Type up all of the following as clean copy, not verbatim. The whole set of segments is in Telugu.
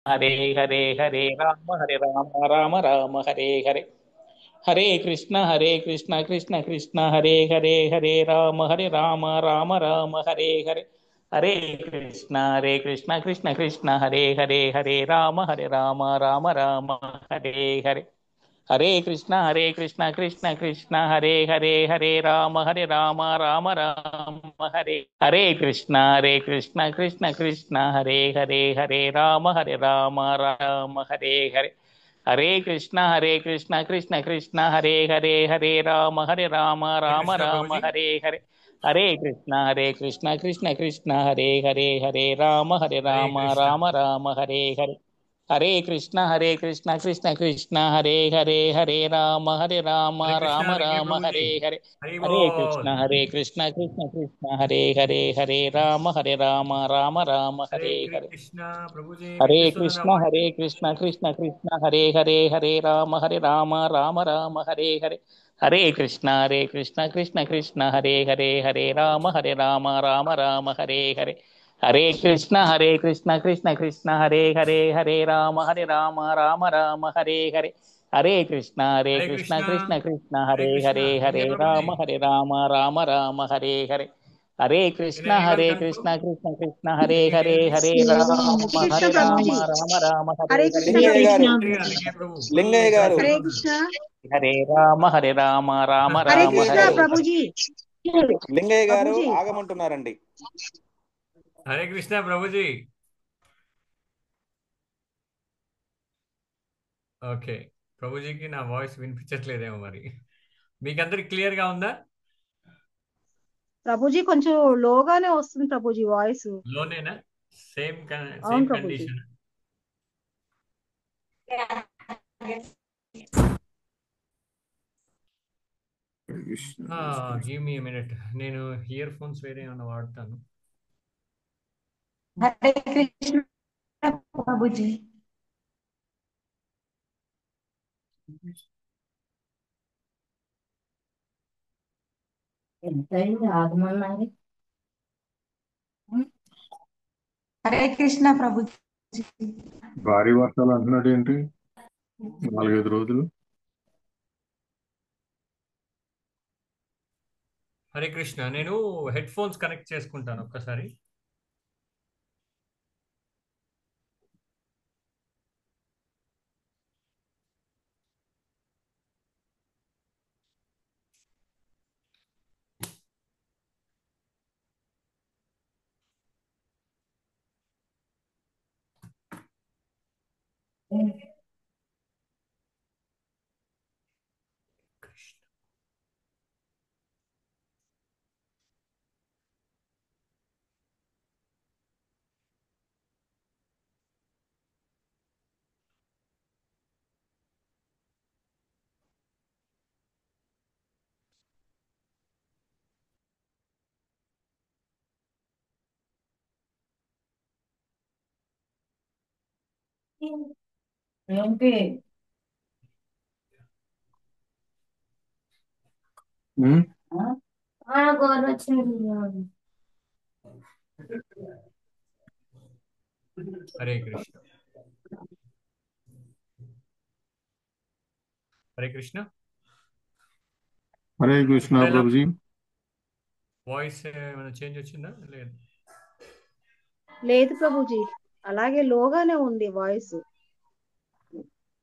हरे हरे हरे राम राम राम हरे हरे हरे कृष्ण कृष्ण कृष्ण हरे हरे राम राम राम हरे हरे हरे कृष्ण कृष्ण कृष्ण हरे राम राम राम हरे हरे हरे कृष्ण कृष्ण हरे राम राम राम हरे हरे कृष्ण कृष्ण कृष्ण हरे राम राम हरे हरे हरे कृष्ण कृष्ण कृष्ण हरे राम हरे राम कृष्णा प्रभु राम जी। हरे हरे कृष्ण कृष्ण कृष्ण हरे हरे राम कृष्णा। राम राम हरे हरे हरे कृष्ण कृष्ण कृष्ण हरे हरे राम कृष्णा विकी राम प्रभु जी। हरे हरि बोल। हरे कृष्ण कृष्ण कृष्ण हरे राम राम हरे हरे कृष्णा प्रभु जी विनिపిస్తుందా నా వాయిస్? Hare Krishna Krishna Krishna Hare Ram Ram Hare Krishna Krishna Krishna Hare Ram Ram Hare Krishna Krishna Hare Ram Hare Krishna Krishna. Krishna Krishna Hare Krishna Vinay Prabhu ji. Hare Ram Hare can anyone Hare confirm? Krishna Krishna Krishna can you hear me? Hare Krishna Prabhuji. Ram Hare हरे కృష్ణ లింగయ్య గారు, ప్రభుజీ. వినయ్ ప్రభు ఫుల్ లింగయ్య గారు, క్లారిటీగా హరే ఉంది. కృష్ణ. హరే राम లింగయ్య కృష్ణ हरे గారు, ప్రభుజీ. లింగయ్య గారు ప్రభుజీ. ఆగమంటున్నారండి. హరే కృష్ణ ప్రభు జీ. ఓకే. ప్రభుజీకి నా వాయిస్ వినిపించట్లేదేమో మరి. మీకందరికి క్లియర్ గా ఉందా? ప్రభుజీ కొంచెం లోగానే వస్తుంది ప్రభుజీ వాయిస్. లోనేనా? సేమ్ అవును same Prabhuji. Condition. Give me minute. నేను ఇయర్ ఫోన్స్ వేరే ఏమైనా వాడతాను. हरे कृष्ण प्रभु जी। ఆగమన్నారు हरे कृष्ण प्रभु जी। భారీ వర్షాలు అంటున్నాడు ఏంటి? 4-5 రోజులు. హరే కృష్ణ. నేను హెడ్ ఫోన్స్ కనెక్ట్ చేసుకుంటాను ఒక్కసారి. కృష్ణ. ఏంటి ఉమ్, గోరొచ్చింది హరే కృష్ణ. హరే కృష్ణ. హరే కృష్ణ ఇప్పుడు ఎలా ప్రభుజీ. వాయిస్ ఏమైనా చేంజ్ వచ్చిందా? లేదు. లేదు ప్రభుజీ, అలాగే లోగానే ఉంది వాయిస్.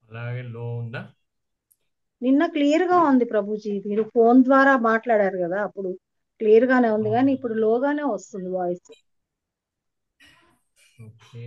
అలాగే లో ఉందా? నిన్న క్లియర్ గా ఉంది ప్రభుజీ, మీరు ఫోన్ ద్వారా మాట్లాడారు కదా, అప్పుడు క్లియర్ గానే ఉంది, కానీ ఇప్పుడు లోగానే వస్తుంది వాయిస్. ఓకే.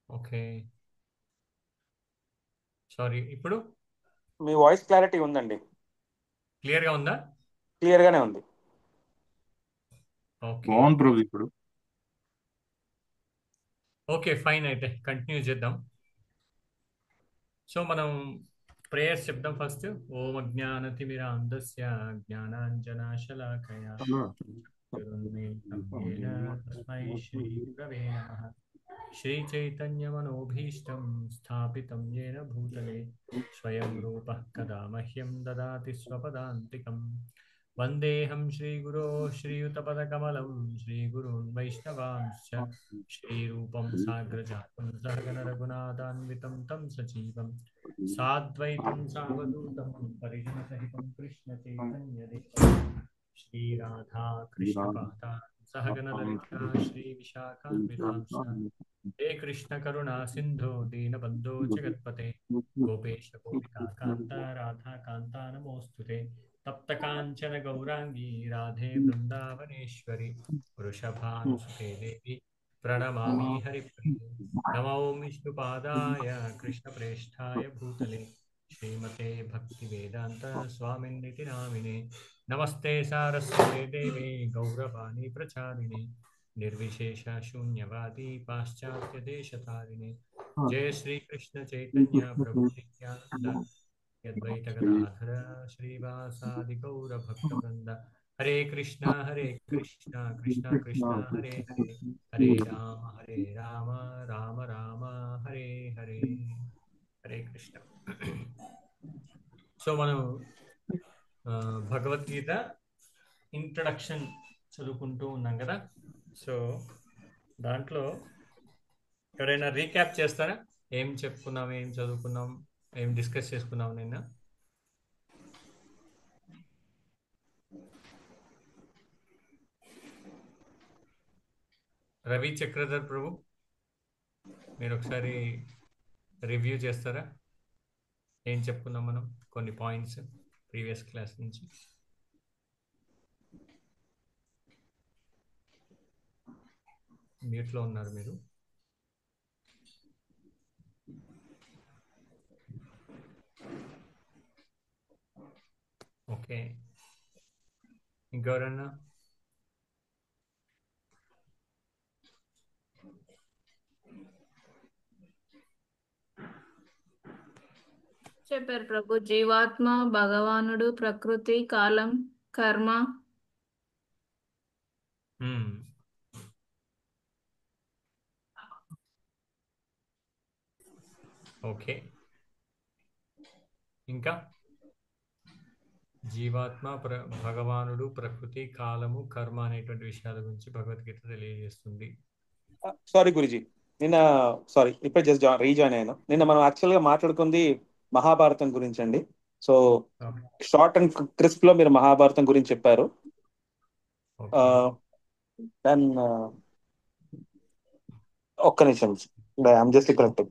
ఓకే. సారీ. ఇప్పుడు మీ వాయిస్ క్లారిటీ ఉందండి, క్లియర్ గా ఉందా? క్లియర్ గానే ఉంది. ఓకే. బాగుంది ప్రభుజీ ఇప్పుడు. ఓకే ఫైన్, అయితే కంటిన్యూ చేద్దాం. సో మనం ప్రేయర్స్ చెప్దాం ఫస్ట్. ఓం అజ్ఞానతిమిరాంధస్య జ్ఞానాంజనాశలాకయ అలా. चक्षुरुन्मीलितं येन तस्मै श्रीगुरवे नमः। श्रीचैतन्यमनोभीष्टं स्थापितं येन भूतले स्वयं रूपः कदा मह्यं ददाति स्वपदान्तिकम्। वन्देऽहं श्रीगुरो श्रीयुतपदकमलं श्रीगुरून् वैष्णवांश्च श्रीरूपं साग्रजातं सहगणरघुनाथान्वितं तं सजीवं साद्वैतं सावधूतं परिजनसहितं कृष्णचैतन्यदेवं श्रीराधा कृष्णपादान् सहगणललिता श्रीविशाखान्वितांश्च हे कृष्ण करुणा सिंधो दीनबंधो जगत्पते गोपेश गोपिका कांत राधा कांता नमोस्तुते तप्त कांचन गौरांगी राधे वृंदावनेश्वरी वृषभानुसुते देवी प्रणमामि हरिप्रिये। नमो विष्णुपादाय कृष्णप्रेष्ठाय भूतले श्रीमते भक्तिवेदांत स्वामिन्निति नामिने। नमस्ते सारस्वते देवे गौरवाणी प्रचारिणे निर्विशेष शून्यवादी पाश्चात्य देशतारिणे। जय श्री कृष्ण चैतन्य प्रभु नित्यानंद अद्वैत गदाधर श्रीवासादि गौर भक्तवृंद। हरे कृष्णा कृष्ण कृष्ण हरे हरे हरे राम राम राम हरे हरे हरे कृष्ण। సో మనం భగవద్గీత ఇంట్రడక్షన్ చదువుకుంటూ ఉన్నాం కదా. సో దాంట్లో ఎవరైనా రీక్యాప్ చేస్తారా? ఏం చెప్పుకున్నాం, ఏం చదువుకున్నాం, ఏం డిస్కస్ చేసుకున్నాం నిన్న? రవి చక్రధర్ ప్రభు, మీరు ఒకసారి రివ్యూ చేస్తారా? ఏం చెప్పుకున్నాం మనం, కొన్ని పాయింట్స్ ప్రీవియస్ క్లాస్ నుంచి. మ్యూట్లో ఉన్నారు మీరు. ఓకే, ఇంకెవరన్నా? చెప్పారు ప్రభు. జీవాత్మ, భగవానుడు, ప్రకృతి, కాలం, కర్మ. ఓకే, ఇంకా జీవాత్మ, భగవానుడు, ప్రకృతి, కాలము, కర్మ అనేటువంటి విషయాల గురించి భగవద్గీత తెలియజేస్తుంది. సారీ గురుజీ, ఇప్పుడే జస్ట్ రీజాయిన్ అయ్యాను. నిన్న మనం యాక్చువల్గా మాట్లాడుకుంది మహాభారతం గురించి అండి. సో షార్ట్ అండ్ క్రిస్ప్ లో మీరు మహాభారతం గురించి చెప్పారు. దెన్ ఒక్క నిమిషం, I'm just correct.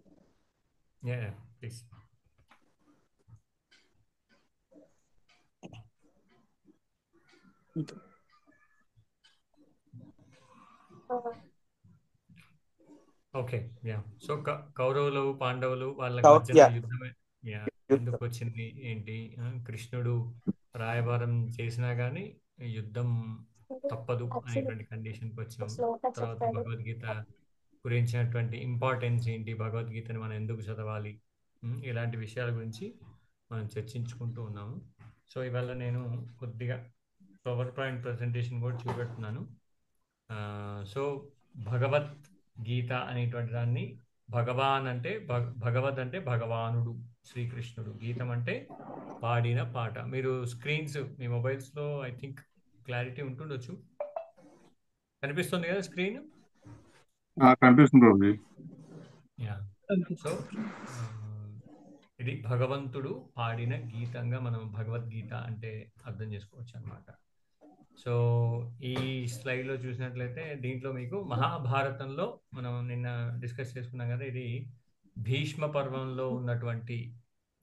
Okay, yeah. So కౌరవులు, పాండవులు వాళ్ళకి మధ్య యుద్ధం ఎందుకు వచ్చింది ఏంటి? కృష్ణుడు రాయబారం చేసినా గానీ యుద్ధం తప్పదు అనేటువంటి కండిషన్కి వచ్చాం. తర్వాత భగవద్గీత గురించినటువంటి ఇంపార్టెన్స్ ఏంటి, భగవద్గీతని మనం ఎందుకు చదవాలి, ఇలాంటి విషయాల గురించి మనం చర్చించుకుంటూ ఉన్నాము. సో ఇవాళ నేను కొద్దిగా పవర్ పాయింట్ ప్రజెంటేషన్ కూడా చూపెడుతున్నాను. సో భగవద్గీత అనేటువంటి దాన్ని, భగవాన్ అంటే భగవద్ అంటే భగవానుడు శ్రీకృష్ణుడు, గీతం అంటే పాడిన పాట. మీరు స్క్రీన్స్ మీ మొబైల్స్లో ఐ థింక్ క్లారిటీ ఉంటుండొచ్చు, కనిపిస్తుంది కదా స్క్రీన్? కనిపిస్తుంది. సో ఇది భగవంతుడు పాడిన గీతంగా మనం భగవద్గీత అంటే అర్థం చేసుకోవచ్చు అన్నమాట. సో ఈ స్లైడ్లో చూసినట్లయితే దీంట్లో మీకు మహాభారతంలో మనం నిన్న డిస్కస్ చేసుకున్నాం కదా, ఇది భీష్మ పర్వంలో ఉన్నటువంటి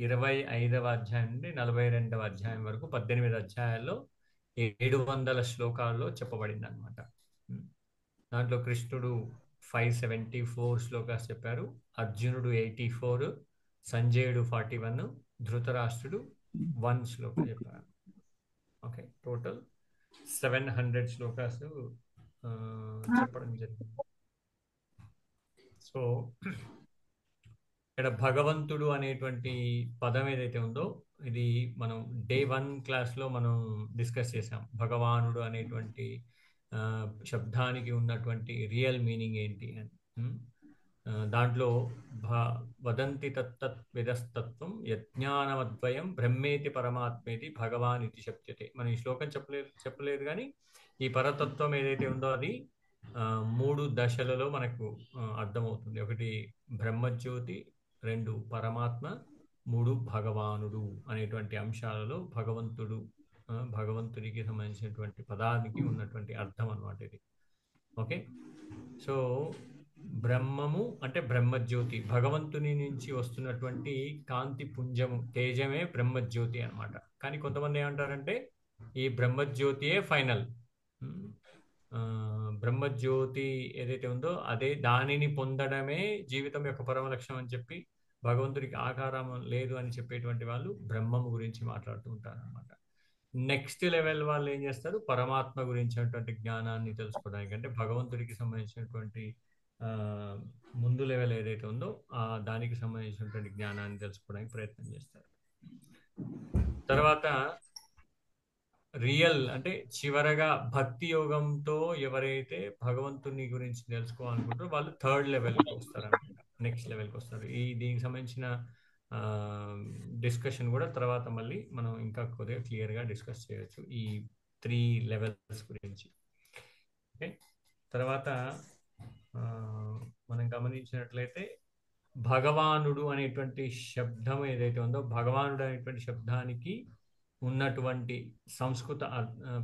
25వ అధ్యాయం నుండి 42వ అధ్యాయం వరకు 18 అధ్యాయాల్లో 700 శ్లోకాల్లో చెప్పబడింది అనమాట. దాంట్లో కృష్ణుడు 574 శ్లోకాస్ చెప్పారు, అర్జునుడు 84, సంజయుడు 41, ధృతరాష్ట్రుడు 1 శ్లోకం చెప్పారు. ఓకే, టోటల్ 700 శ్లోకాస్ చెప్పడం జరిగింది. సో ఇక్కడ భగవంతుడు అనేటువంటి పదం ఏదైతే ఉందో ఇది మనం డే 1 క్లాస్లో మనం డిస్కస్ చేసాం. భగవానుడు అనేటువంటి శబ్దానికి ఉన్నటువంటి రియల్ మీనింగ్ ఏంటి అని. దాంట్లో వదంతి తత్తత్ విదస్తత్వం యజ్ఞానమద్వయం బ్రహ్మేతి పరమాత్మేతి భగవాన్ ఇది శప్యతే. మనం ఈ శ్లోకం చెప్పలేదు కానీ ఈ పరతత్వం ఏదైతే ఉందో అది 3 దశలలో మనకు అర్థమవుతుంది. 1 బ్రహ్మజ్యోతి, 2 పరమాత్మ, 3 భగవానుడు అనేటువంటి అంశాలలో భగవంతుడికి సంబంధించినటువంటి పదానికి ఉన్నటువంటి అర్థం అన్నమాట ఇది. ఓకే, సో బ్రహ్మము అంటే బ్రహ్మజ్యోతి, భగవంతుని నుంచి వస్తున్నటువంటి కాంతి పుంజము తేజమే బ్రహ్మజ్యోతి అన్నమాట. కానీ కొంతమంది ఏమంటారంటే ఈ బ్రహ్మజ్యోతియే ఫైనల్. బ్రహ్మజ్యోతి ఏదైతే ఉందో అదే, దానిని పొందడమే జీవితం యొక్క పరమ లక్ష్యం అని చెప్పి భగవంతుడికి ఆకారం లేదు అని చెప్పేటువంటి వాళ్ళు బ్రహ్మము గురించి మాట్లాడుతూ ఉంటారు అనమాట. నెక్స్ట్ లెవెల్ వాళ్ళు ఏం చేస్తారు, పరమాత్మ గురించినటువంటి జ్ఞానాన్ని తెలుసుకోవడానికి, అంటే భగవంతుడికి సంబంధించినటువంటి ముందు లెవెల్ ఏదైతే ఉందో దానికి సంబంధించినటువంటి జ్ఞానాన్ని తెలుసుకోవడానికి ప్రయత్నం చేస్తారు. తర్వాత రియల్ అంటే చివరగా భక్తి యోగంతో ఎవరైతే భగవంతుని గురించి తెలుసుకోవాలనుకుంటారో వాళ్ళు 3rd లెవెల్కి వస్తారు అనమాట, నెక్స్ట్ లెవెల్కి వస్తారు. దీనికి సంబంధించిన డిస్కషన్ కూడా తర్వాత మళ్ళీ మనం ఇంకా కొద్దిగా క్లియర్గా డిస్కస్ చేయొచ్చు ఈ 3 లెవెల్స్ గురించి. ఓకే, తర్వాత మనం గమనించినట్లయితే భగవానుడు అనేటువంటి శబ్దం ఏదైతే ఉందో, భగవానుడు అనేటువంటి శబ్దానికి ఉన్నటువంటి సంస్కృత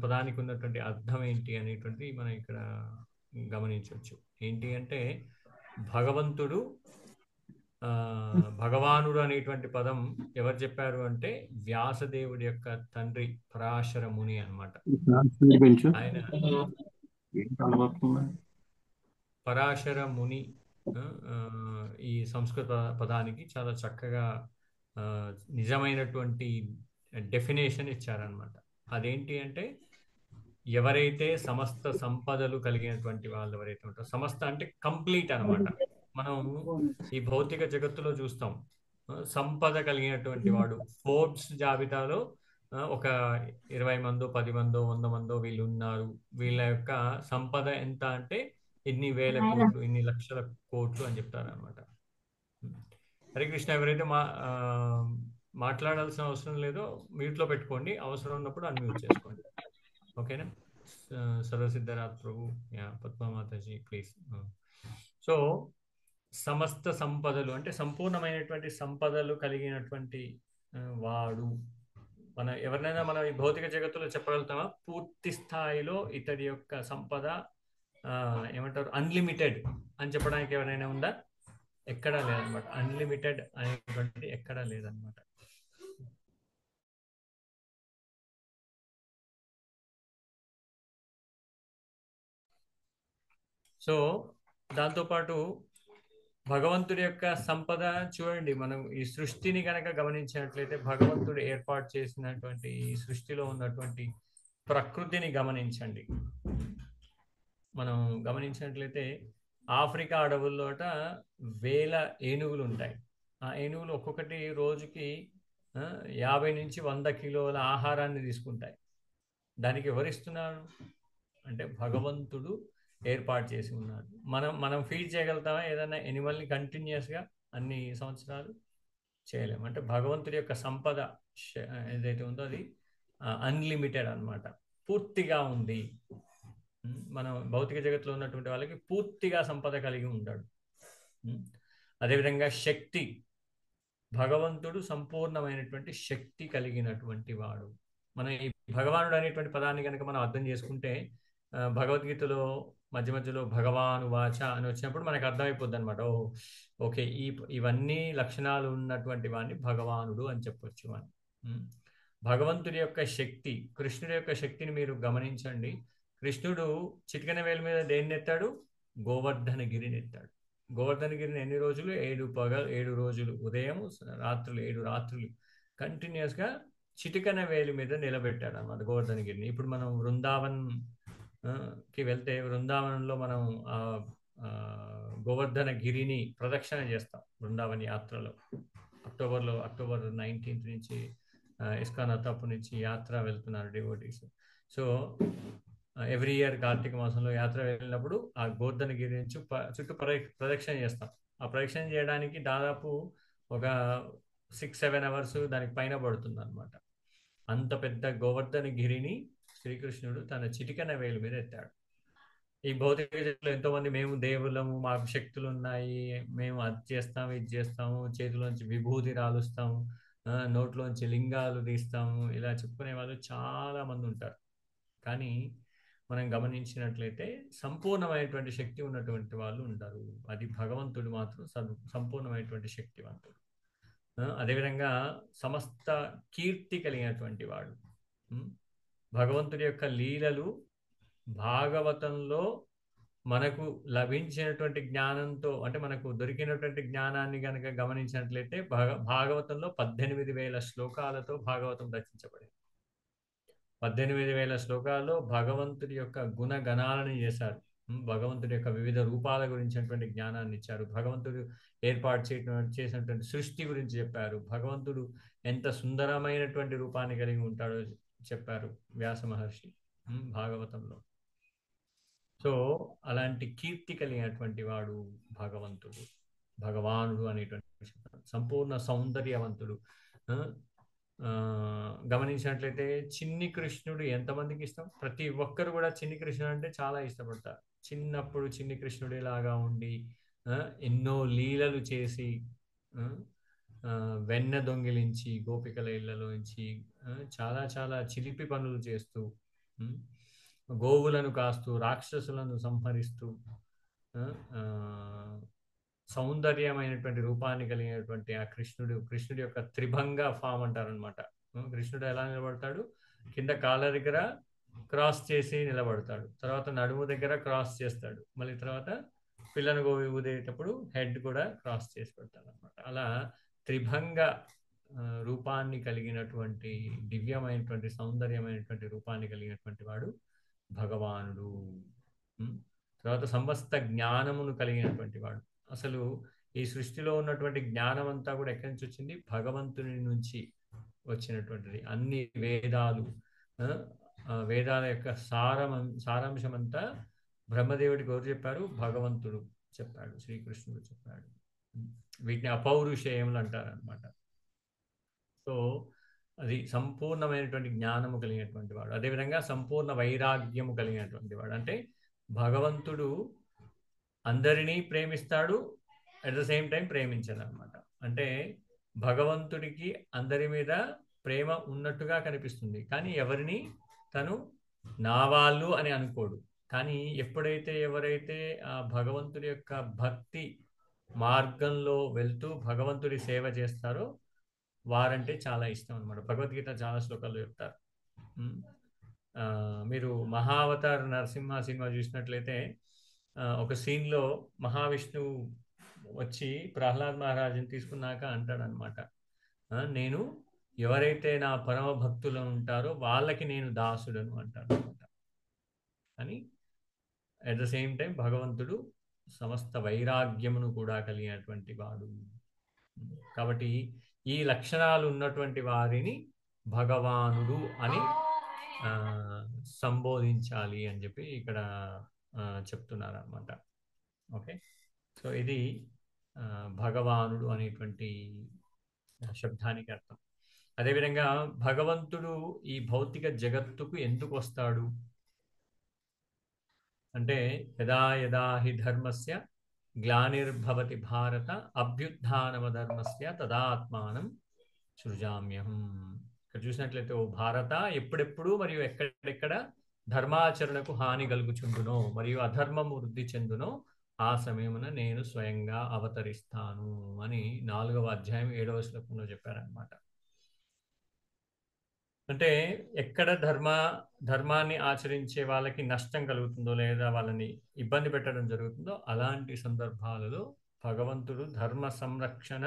పదానికి ఉన్నటువంటి అర్థం ఏంటి అనేటువంటిది మనం ఇక్కడ గమనించవచ్చు. ఏంటి అంటే భగవంతుడు, భగవానుడు అనేటువంటి పదం ఎవరు చెప్పారు అంటే వ్యాసదేవుడి యొక్క తండ్రి పరాశర ముని అన్నమాట. ఆయన పరాశర ముని ఈ సంస్కృత పదానికి చాలా చక్కగా నిజమైనటువంటి డెఫినేషన్ ఇచ్చారనమాట. అదేంటి అంటే ఎవరైతే సమస్త సంపదలు కలిగినటువంటి వాళ్ళు ఎవరైతే ఉంటారో, సమస్త అంటే కంప్లీట్ అనమాట. మనం ఈ భౌతిక జగత్తులో చూస్తాం సంపద కలిగినటువంటి వాడు ఫోర్బ్స్ జాబితాలో ఒక 20 మందో 10 మందో 100 మందో వీళ్ళు ఉన్నారు. వీళ్ళ యొక్క సంపద ఎంత అంటే ఇన్ని వేల కోట్లు, ఇన్ని లక్షల కోట్లు అని చెప్తారు అనమాట. హరే కృష్ణ. ఎవరైతే మాట్లాడాల్సిన అవసరం లేదో మ్యూట్లో పెట్టుకోండి, అవసరం ఉన్నప్పుడు అన్మ్యూట్ చేసుకోండి. ఓకేనా? సర్వసిద్ధరాత్ ప్రభు, పద్మామాతాజీ ప్లీజ్. సో సమస్త సంపదలు అంటే సంపూర్ణమైనటువంటి సంపదలు కలిగినటువంటి వాడు. ఎవరినైనా మనం ఈ భౌతిక జగత్తులో చెప్పగలుగుతామా పూర్తి స్థాయిలో ఇతడి యొక్క సంపద ఏమంటారు అన్లిమిటెడ్ అని చెప్పడానికి ఎవరైనా ఉందా? ఎక్కడా లేదనమాట. అన్లిమిటెడ్ అనేటువంటిది ఎక్కడా లేదనమాట. సో దాంతోపాటు భగవంతుడి యొక్క సంపద చూడండి, మనం ఈ సృష్టిని కనుక గమనించినట్లయితే భగవంతుడు ఏర్పాటు చేసినటువంటి ఈ సృష్టిలో ఉన్నటువంటి ప్రకృతిని గమనించండి. మనం గమనించినట్లయితే ఆఫ్రికా అడవుల్లోట 1000 ఏనుగులు ఉంటాయి. ఆ ఏనుగులు ఒక్కొక్కటి రోజుకి 50 నుంచి 100 కిలోల ఆహారాన్ని తీసుకుంటాయి. దానికి ఎవరిస్తున్నారు అంటే భగవంతుడు ఏర్పాటు చేసి ఉన్నాడు. మనం ఫీడ్ చేయగలుగుతామా ఏదైనా ఎనిమల్ని కంటిన్యూస్గా అన్ని సంవత్సరాలు? చేయలేము. అంటే భగవంతుడి యొక్క సంపద ఏదైతే ఉందో అది అన్లిమిటెడ్ అన్నమాట, పూర్తిగా ఉంది. మనం భౌతిక జగత్తులో ఉన్నటువంటి వాళ్ళకి పూర్తిగా సంపద కలిగి ఉంటాడు. అదేవిధంగా శక్తి, భగవంతుడు సంపూర్ణమైనటువంటి శక్తి కలిగినటువంటి వాడు. మనం ఈ భగవానుడు అనేటువంటి పదాన్ని కనుక మనం అర్థం చేసుకుంటే భగవద్గీతలో మధ్య మధ్యలో భగవాను వాచ అని వచ్చినప్పుడు మనకు అర్థమైపోద్ది అనమాట. ఓకే, ఇవన్నీ లక్షణాలు ఉన్నటువంటి వాడిని భగవానుడు అని చెప్పొచ్చు అని. భగవంతుడి యొక్క శక్తి, కృష్ణుడి యొక్క శక్తిని మీరు గమనించండి. కృష్ణుడు చిటికెన వేల మీద దేన్ని ఎత్తాడు? గోవర్ధనగిరిని ఎత్తాడు. గోవర్ధనగిరిని ఎన్ని రోజులు? 7 రోజులు, ఉదయం రాత్రులు 7 రాత్రులు కంటిన్యూస్గా చిటికెన వేలు మీద నిలబెట్టాడు అన్నమాట గోవర్ధనగిరిని. ఇప్పుడు మనం కి వెళ్తే బృందావనంలో మనం గోవర్ధనగిరిని ప్రదక్షిణ చేస్తాం బృందావన్ యాత్రలో. అక్టోబర్ 19th నుంచి ఇస్కాన్ అతాపు నుంచి యాత్ర వెళ్తున్నారు devotees. So every year Kartika మాసంలో యాత్ర వెళ్ళినప్పుడు ఆ గోవర్ధనగిరి నుంచి చుట్టూ ప్రదక్షిణ చేస్తాం. ఆ ప్రదక్షిణ చేయడానికి దాదాపు ఒక 6-7 అవర్స్ దానికి పైన పడుతుంది అనమాట. అంత పెద్ద గోవర్ధనగిరిని శ్రీకృష్ణుడు తన చిటికెన వేలు మీద ఎత్తాడు. ఈ భౌతిక జగత్తులో ఎంతో మంది మేము దేవుళ్ళము, మాకు శక్తులు ఉన్నాయి, మేము అది చేస్తాము ఇది చేస్తాము, చేతిలోంచి విభూతి రాలుస్తాము, నోట్లోంచి లింగాలు తీస్తాము, ఇలా చెప్పుకునే వాళ్ళు చాలా మంది ఉంటారు. కానీ మనం గమనించినట్లయితే సంపూర్ణమైనటువంటి శక్తి ఉన్నటువంటి వాళ్ళు ఉంటారు. అది భగవంతుడు మాత్రం సంపూర్ణమైనటువంటి శక్తివంతుడు. అదేవిధంగా సమస్త కీర్తి కలిగినటువంటి వాడు. భగవంతుడి యొక్క లీలలు భాగవతంలో మనకు లభించినటువంటి జ్ఞానంతో, అంటే మనకు దొరికినటువంటి జ్ఞానాన్ని కనుక గమనించినట్లయితే భాగవతంలో 18,000 శ్లోకాలతో భాగవతం రచించబడింది. 18,000 శ్లోకాల్లో భగవంతుడి యొక్క గుణగణాలను చేశారు. భగవంతుడి యొక్క వివిధ రూపాల గురించినటువంటి జ్ఞానాన్ని ఇచ్చారు. భగవంతుడు ఏర్పాటు చేసినటువంటి సృష్టి గురించి చెప్పారు. భగవంతుడు ఎంత సుందరమైనటువంటి రూపాన్ని కలిగి ఉంటాడో చెప్పారు వ్యాస మహర్షి భాగవతంలో. సో అలాంటి కీర్తి కలిగినటువంటి వాడు భగవంతుడు, భగవానుడు అనేటువంటి సంపూర్ణ సౌందర్యవంతుడు. గమనించినట్లయితే చిన్ని కృష్ణుడు ఎంతమందికి ఇష్టం? ప్రతి ఒక్కరు కూడా చిన్ని కృష్ణుడు అంటే చాలా ఇష్టపడతారు. చిన్నప్పుడు చిన్ని కృష్ణుడి లాగా ఉండి ఎన్నో లీలలు చేసి వెన్న దొంగిలించి గోపికల ఇళ్లలోంచి చాలా చాలా చిలిపి పనులు చేస్తూ, గోవులను కాస్తూ, రాక్షసులను సంహరిస్తూ, సౌందర్యమైనటువంటి రూపాన్ని కలిగినటువంటి ఆ కృష్ణుడి యొక్క త్రిభంగ ఫామ్ అంటారనమాట. కృష్ణుడు ఎలా నిలబడతాడు? కింద కాళ్ళ దగ్గర క్రాస్ చేసి నిలబడతాడు, తర్వాత నడుము దగ్గర క్రాస్ చేస్తాడు, మళ్ళీ తర్వాత పిల్లను గోవి ఊదేటప్పుడు హెడ్ కూడా క్రాస్ చేసి పెడతాడు అనమాట. అలా త్రిభంగ రూపాన్ని కలిగినటువంటి దివ్యమైనటువంటి సౌందర్యమైనటువంటి రూపాన్ని కలిగినటువంటి వాడు భగవానుడు. తర్వాత సమస్త జ్ఞానమును కలిగినటువంటి వాడు. అసలు ఈ సృష్టిలో ఉన్నటువంటి జ్ఞానం అంతా కూడా ఎక్కడి నుంచి వచ్చింది? భగవంతుని నుంచి వచ్చినటువంటిది. అన్ని వేదాలు, వేదాల యొక్క సారాంశం అంతా బ్రహ్మదేవుడికి ఎవరు చెప్పారు? భగవంతుడు చెప్పాడు, శ్రీకృష్ణుడు చెప్పాడు. వీటిని అపౌరుషేయములు అంటారు అనమాట. సో అది సంపూర్ణమైనటువంటి జ్ఞానము కలిగినటువంటి వాడు. అదేవిధంగా సంపూర్ణ వైరాగ్యము కలిగినటువంటి వాడు. అంటే భగవంతుడు అందరినీ ప్రేమిస్తాడు, అట్ ద సేమ్ టైం ప్రేమించాడు అనమాట. అంటే భగవంతుడికి అందరి మీద ప్రేమ ఉన్నట్టుగా కనిపిస్తుంది, కానీ ఎవరిని తను నా వాళ్ళు అని అనుకోడు. కానీ ఎప్పుడైతే ఎవరైతే ఆ భగవంతుడి యొక్క భక్తి మార్గంలో వెళ్తూ భగవంతుడి సేవ చేస్తారో వారంటే చాలా ఇష్టం అనమాట. భగవద్గీత చాలా శ్లోకాలు చెప్తారు. మీరు మహావతార్ నరసింహ సినిమా చూసినట్లయితే ఒక సీన్లో మహావిష్ణువు వచ్చి ప్రహ్లాద్ మహారాజుని తీసుకున్నాక అంటాడనమాట, నేను ఎవరైతే నా పరమ భక్తులు ఉంటారో వాళ్ళకి నేను దాసుడను అంటాడు అనమాట. అని అట్ ద సేమ్ టైం భగవంతుడు సమస్త వైరాగ్యమును కూడా కలిగినటువంటి వాడు. కాబట్టి ఈ లక్షణాలు ఉన్నటువంటి వారిని భగవానుడు అని సంబోధించాలి అని చెప్పి ఇక్కడ చెప్తున్నారు అనమాట. ఓకే, సో ఇది భగవానుడు అనేటువంటి శబ్దానికి అర్థం. అదేవిధంగా భగవంతుడు ఈ భౌతిక జగత్తుకు ఎందుకు వస్తాడు అంటే, యదా యదా హి ధర్మస్య గ్లానిర్భవతి భారత అభ్యుత్థానమధర్మస్య తదాత్మానం సృజామ్యహం. ఇక్కడ చూసినట్లయితే, ఓ భారత, ఎప్పుడెప్పుడు మరియు ఎక్కడెక్కడ ధర్మాచరణకు హాని కలుగుచుండునో మరియు అధర్మము వృద్ధి చెందునో ఆ సమయమున నేను స్వయంగా అవతరిస్తాను అని 4వ అధ్యాయం 7వ శ్లోకంలో చెప్పారనమాట. అంటే ఎక్కడ ధర్మాన్ని ఆచరించే వాళ్ళకి నష్టం కలుగుతుందో లేదా వాళ్ళని ఇబ్బంది పెట్టడం జరుగుతుందో అలాంటి సందర్భాలలో భగవంతుడు ధర్మ సంరక్షణ,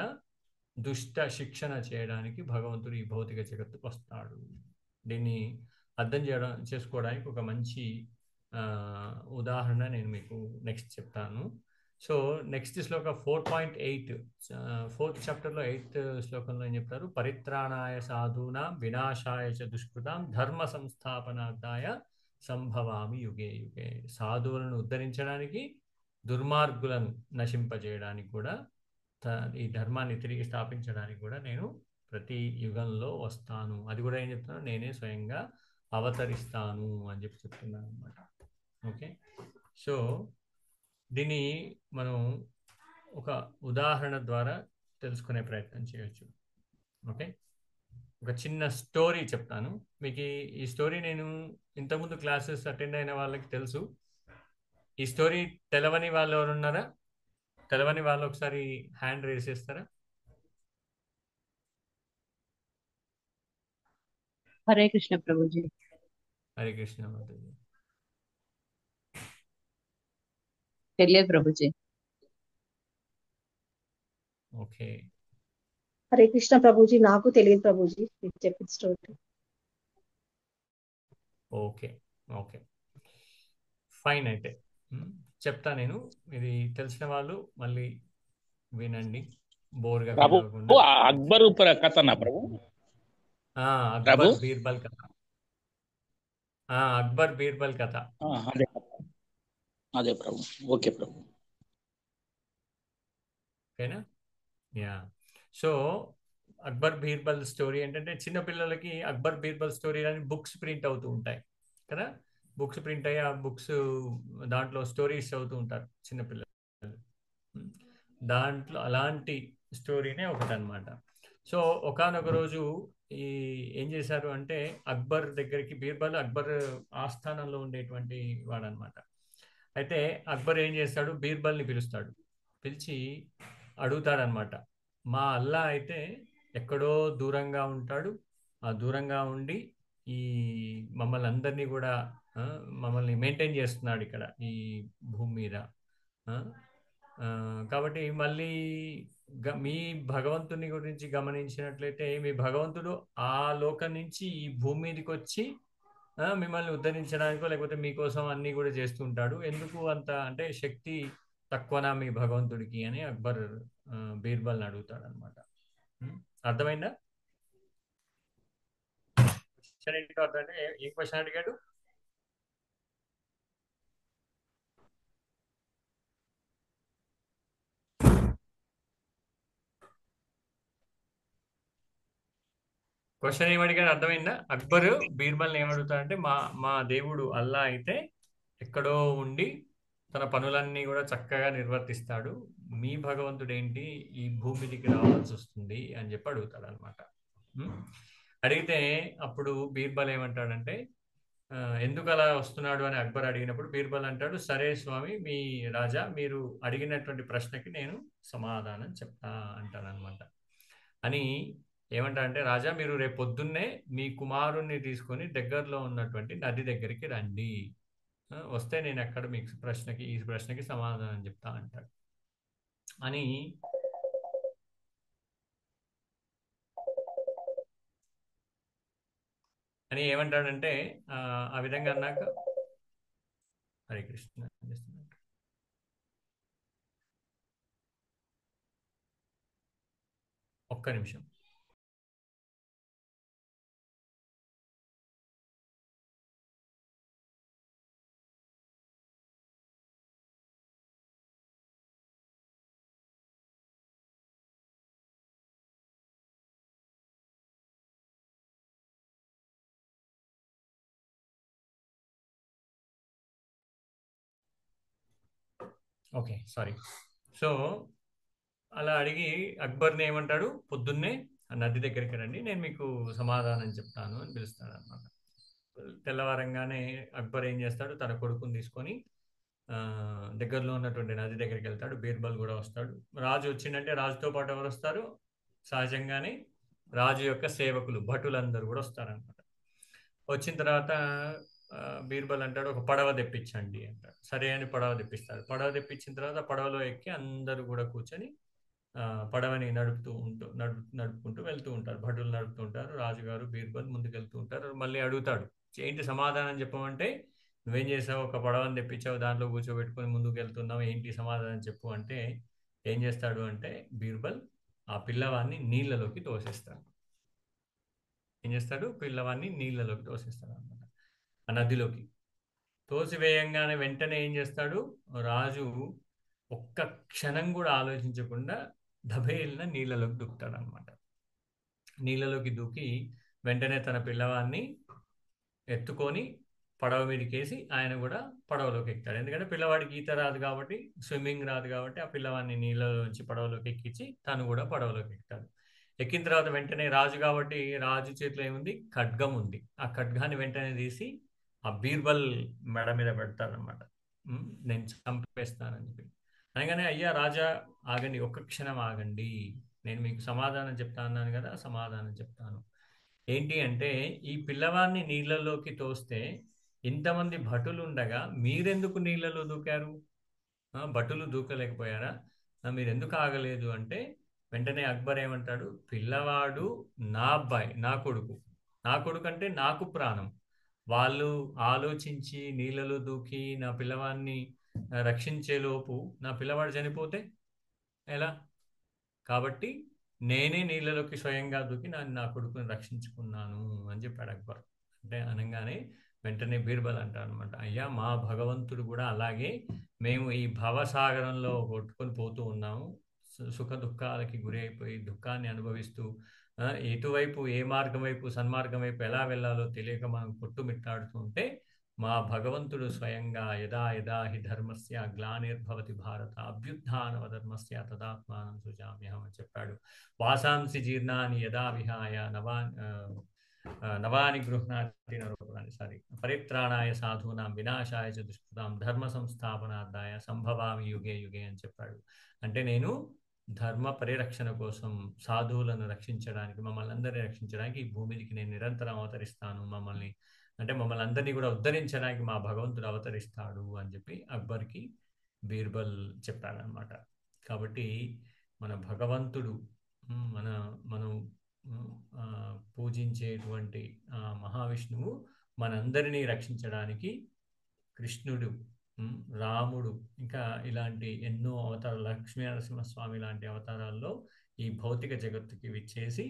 దుష్ట శిక్షణ చేయడానికి భగవంతుడు ఈ భౌతిక జగత్తుకు వస్తాడు. దీన్ని అర్థం చేసుకోవడానికి ఒక మంచి ఉదాహరణ నేను మీకు నెక్స్ట్ చెప్తాను. సో నెక్స్ట్ శ్లోక 4.8, 4th చాప్టర్లో 8th శ్లోకంలో ఏం చెప్తారు? పరిత్రాణాయ సాధూనాం వినాశాయ చ దుష్కృతాం ధర్మ సంస్థాపనార్థాయ సంభవామి యుగే యుగే. సాధువులను ఉద్ధరించడానికి, దుర్మార్గులను నశింపజేయడానికి కూడా, ఈ ధర్మాన్ని తిరిగి స్థాపించడానికి కూడా నేను ప్రతి యుగంలో వస్తాను. అది కూడా ఏం చెప్తున్నాను, నేనే స్వయంగా అవతరిస్తాను అని చెప్పి చెప్తున్నాను అనమాట. ఓకే, సో దీన్ని మనం ఒక ఉదాహరణ ద్వారా తెలుసుకునే ప్రయత్నం చేయొచ్చు. ఓకే, ఒక చిన్న స్టోరీ చెప్తాను మీకు. ఈ స్టోరీ నేను ఇంతకుముందు క్లాసెస్ అటెండ్ అయిన వాళ్ళకి తెలుసు. ఈ స్టోరీ తెలవని వాళ్ళు ఎవరు ఉన్నారా? తెలవని వాళ్ళు ఒకసారి హ్యాండ్ రేస్ చేస్తారా? హరే కృష్ణ ప్రభుజీ. హరే కృష్ణ మాతాజీ. తెలియదు ప్రభుజీ. ఓకే, హరే కృష్ణ ప్రభుజీ. నాకు తెలియదు ప్రభుజీ మీరు చెప్పిన స్టోరీ. Okay, okay, fine. అయితే చెప్తా నేను. ఇది తెలిసిన వాళ్ళు మళ్ళీ వినండి, బోర్గా ప్రభు ఫీల్ అవ్వకుండా. అక్బరు కథనా ప్రభు? అక్బర్ బీర్బల్ కథ. అక్బర్ బీర్బల్ కథ. అదే అదే ప్రభు. ఓకే ప్రభు. ఓకేనా? Yeah. So Akbar Birbal story ఏంటంటే, చిన్నపిల్లలకి అక్బర్ బీర్బల్ స్టోరీ అని బుక్స్ ప్రింట్ అవుతూ ఉంటాయి కదా. బుక్స్ ప్రింట్ అయ్యి ఆ బుక్స్ దాంట్లో స్టోరీస్ చదువుతూ ఉంటారు చిన్నపిల్లలు. దాంట్లో అలాంటి స్టోరీనే ఒకటి అనమాట. సో ఒకానొక రోజు ఏం చేశారు అంటే, అక్బర్ దగ్గరికి బీర్బల్ అక్బర్ ఆస్థానంలో ఉండేటువంటి వాడనమాట. అయితే అక్బర్ ఏం చేస్తాడు, బీర్బల్ని పిలుస్తాడు. పిలిచి అడుగుతాడనమాట, మా అల్లా అయితే ఎక్కడో దూరంగా ఉంటాడు, ఆ దూరంగా ఉండి ఈ మమ్మల్ని అందరినీ కూడా మమ్మల్ని మెయింటైన్ చేస్తున్నాడు ఇక్కడ ఈ భూమి మీద. కాబట్టి మళ్ళీ మీ భగవంతుని గురించి గమనించినట్లయితే, మీ భగవంతుడు ఆ లోకం నుంచి ఈ భూమి మీదకి వచ్చి మిమ్మల్ని ఉద్ధరించడానికో లేకపోతే మీకోసం అన్నీ కూడా చేస్తుంటాడు. ఎందుకు అంత అంటే శక్తి తక్కువనా మీ భగవంతుడికి అని అక్బర్ బీర్బల్ని అడుగుతాడు అనమాట. అర్థమైందా? అంటే ఏం క్వశ్చన్ అడిగాడు? క్వశ్చన్ ఏమడిగాడు అర్థమైందా? అక్బర్ బీర్బల్ని ఏమడుగుతాడంటే, మా దేవుడు అల్లా అయితే ఎక్కడో ఉండి తన పనులన్నీ కూడా చక్కగా నిర్వర్తిస్తాడు, మీ భగవంతుడు ఏంటి ఈ భూమికి రావాల్సి వస్తుంది అని చెప్పి అడుగుతాడు అనమాట. అడిగితే అప్పుడు బీర్బల్ ఏమంటాడంటే, ఎందుకు అలా వస్తున్నాడు అని అక్బర్ అడిగినప్పుడు బీర్బల్ అంటాడు, సరే స్వామి, మీ రాజా మీరు అడిగినటువంటి ప్రశ్నకి నేను సమాధానం చెప్తా అంటానన్నమాట. అని ఏమంటారంటే, రాజా మీరు రేపు పొద్దున్నే మీ కుమారుణ్ణి తీసుకొని దగ్గరలో ఉన్నటువంటి నది దగ్గరికి రండి, వస్తే నేను ఎక్కడ మీకు ఈ ప్రశ్నకి సమాధానం చెప్తా అంటాడు. అని ఏమంటాడంటే, ఆ విధంగా అన్నాక హరే కృష్ణ ఒక్క నిమిషం. Okay, sorry. సో అలా అడిగి అక్బర్ని ఏమంటాడు, పొద్దున్నే నది దగ్గరికి రండి, నేను మీకు సమాధానం చెప్తాను అని పిలుస్తాడు అనమాట. తెల్లవారంగానే అక్బర్ ఏం చేస్తాడు, తన కొడుకుని తీసుకొని దగ్గరలో ఉన్నటువంటి నది దగ్గరికి వెళ్తాడు. బీర్బల్ కూడా వస్తాడు. రాజు వచ్చిందంటే రాజుతో పాటు ఎవరు వస్తారు? సహజంగానే రాజు యొక్క సేవకులు, భటులందరూ కూడా వస్తారనమాట. వచ్చిన తర్వాత బీర్బల్ అంటాడు, ఒక పడవ తెప్పించండి అంటాడు. సరే అని పడవ తెప్పిస్తాడు. పడవ తెప్పించిన తర్వాత పడవలో ఎక్కి అందరూ కూడా కూర్చొని పడవని నడుపుకుంటూ వెళ్తూ ఉంటారు. భటులు నడుపుతూ ఉంటారు. రాజుగారు బీర్బల్ ముందుకు వెళ్తూ ఉంటారు. మళ్ళీ అడుగుతాడు, ఏంటి సమాధానం చెప్పమంటే, నువ్వేం చేసావు, ఒక పడవని తెప్పించావు, దాంట్లో కూర్చోబెట్టుకొని ముందుకు వెళ్తున్నావు, ఏంటి సమాధానం చెప్పు అంటే ఏం చేస్తాడు అంటే, బీర్బల్ ఆ పిల్లవాడిని నీళ్ళలోకి తోసేస్తాడు. ఏం చేస్తాడు? పిల్లవాడిని నీళ్ళలోకి తోసేస్తాడు అనమాట, ఆ నదిలోకి. తోసివేయంగానే వెంటనే ఏం చేస్తాడు రాజు? ఒక్క క్షణం కూడా ఆలోచించకుండా దబేలిన నీళ్ళలోకి దూకుతాడు అనమాట. నీళ్ళలోకి దూకి వెంటనే తన పిల్లవాడిని ఎత్తుకొని పడవ మీదకేసి ఆయన కూడా పడవలోకి ఎక్కుతాడు. ఎందుకంటే పిల్లవాడికి ఈత రాదు కాబట్టి, స్విమ్మింగ్ రాదు కాబట్టి ఆ పిల్లవాడిని నీళ్ళలోంచి పడవలోకి ఎక్కించి తను కూడా పడవలోకి ఎక్కుతాడు. ఎక్కిన తర్వాత వెంటనే రాజు కాబట్టి రాజు చేతిలో ఏముంది? ఖడ్గం ఉంది. ఆ ఖడ్గాన్ని వెంటనే తీసి ఆ బీర్బల్ మెడ మీద పెడతాడనమాట. నేను చంపేస్తానని చెప్పి. అనగానే అయ్యా రాజా ఆగండి, ఒక్క క్షణం ఆగండి, నేను మీకు సమాధానం చెప్తా అన్నాను కదా, సమాధానం చెప్తాను. ఏంటి అంటే, ఈ పిల్లవాడిని నీళ్ళలోకి తోస్తే ఇంతమంది భటులు ఉండగా మీరెందుకు నీళ్ళలో దూకారు? భటులు దూకలేకపోయారా? మీరెందుకు ఆగలేదు అంటే వెంటనే అక్బర్ ఏమంటాడు? పిల్లవాడు నా అబ్బాయి, నా కొడుకు. నా కొడుకు అంటే నాకు ప్రాణం. వాళ్ళు ఆలోచించి నీళ్ళలో దూకి నా పిల్లవాడిని రక్షించేలోపు నా పిల్లవాడు చనిపోతే ఎలా? కాబట్టి నేనే నీళ్ళలోకి స్వయంగా దూకి నా కొడుకుని రక్షించుకున్నాను అని చెప్పాడు అక్బర్. అంటే అనగానే వెంటనే బీర్బల్ అంటాడు అనమాట, అయ్యా మా భగవంతుడు కూడా అలాగే, మేము ఈ భవసాగరంలో కొట్టుకొని పోతూ ఉన్నాము, సుఖ దుఃఖాలకి గురి అయిపోయి దుఃఖాన్ని అనుభవిస్తూ ఎటువైపు, ఏ మార్గం వైపు, సన్మార్గం వైపు ఎలా వెళ్ళాలో తెలియక మనం కొట్టుమిట్టాడుతూ ఉంటే మా భగవంతుడు స్వయంగా యదా యదా హి ధర్మస్య గ్లానిర్భవతి భారత అభ్యుత్థానవధర్మస్య తదాత్మానం సృజామ్యహం అని చెప్పాడు. వాసాంసి జీర్ణాని యదా విహాయ నవాని గృహ్ణాతి నరోపరాని పరిత్రాణాయ సాధూనాం వినాశాయ చ దుష్కృతాం ధర్మ సంస్థాపనార్థాయ సంభవామి యుగే యుగే అని చెప్పాడు. అంటే నేను ధర్మ పరిరక్షణ కోసం, సాధువులను రక్షించడానికి, మమ్మల్ని అందరినీ రక్షించడానికి ఈ భూమికి నేను నిరంతరం అవతరిస్తాను, మమ్మల్ని అందరినీ కూడా ఉద్ధరించడానికి మా భగవంతుడు అవతరిస్తాడు అని చెప్పి అక్బర్కి బీర్బల్ చెప్పాడనమాట. కాబట్టి మన భగవంతుడు, మనం పూజించేటువంటి మహావిష్ణువు మనందరినీ రక్షించడానికి కృష్ణుడు, రాముడు, ఇంకా ఇలాంటి ఎన్నో అవతారాలు, లక్ష్మీ నరసింహస్వామి లాంటి అవతారాల్లో ఈ భౌతిక జగత్తుకి విచ్చేసి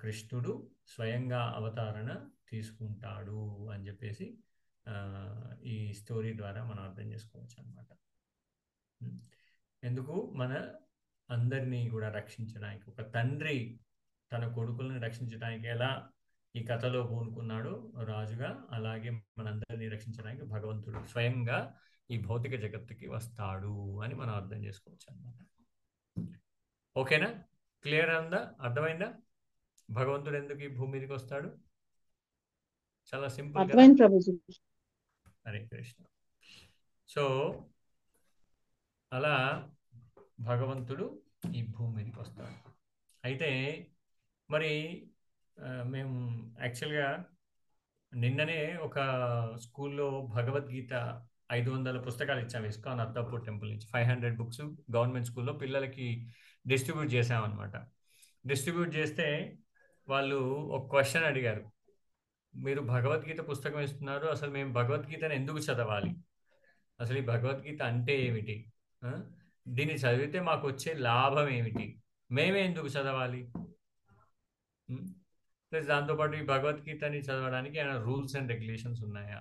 కృష్ణుడు స్వయంగా అవతారణ తీసుకుంటాడు అని చెప్పేసి ఈ స్టోరీ ద్వారా మనం అర్థం చేసుకోవచ్చు అనమాట. ఎందుకు? మన అందరినీ కూడా రక్షించడానికి, ఒక తండ్రి తన కొడుకులను రక్షించడానికి ఎలా ఈ కథలో పూనుకున్నాడో రాజుగా, అలాగే మనందరినీ రక్షించడానికి భగవంతుడు స్వయంగా ఈ భౌతిక జగత్తుకి వస్తాడు అని మనం అర్థం చేసుకోవచ్చు అనమాట. ఓకేనా? క్లియర్ ఉందా? అర్థమైందా? భగవంతుడు ఎందుకు ఈ భూమి మీదకి వస్తాడు? చాలా సింపుల్ కదా. హరే కృష్ణ. సో అలా భగవంతుడు ఈ భూమి మీదకి వస్తాడు. అయితే మరి మేము యాక్చువల్గా నిన్ననే ఒక స్కూల్లో భగవద్గీత 500 పుస్తకాలు ఇచ్చాము ఇస్కాన్ అత్తాపూర్ టెంపుల్ నుంచి. 500 బుక్స్ గవర్నమెంట్ స్కూల్లో పిల్లలకి డిస్ట్రిబ్యూట్ చేసామన్నమాట. డిస్ట్రిబ్యూట్ చేస్తే వాళ్ళు ఒక క్వశ్చన్ అడిగారు, మీరు భగవద్గీత పుస్తకం ఇస్తున్నారు, అసలు మేము భగవద్గీతను ఎందుకు చదవాలి? అసలు ఈ భగవద్గీత అంటే ఏమిటి? దీన్ని చదివితే మాకు వచ్చే లాభం ఏమిటి? మేమే ఎందుకు చదవాలి? ప్లస్ దాంతోపాటు ఈ భగవద్గీతని చదవడానికి ఏమైనా రూల్స్ అండ్ రెగ్యులేషన్స్ ఉన్నాయా?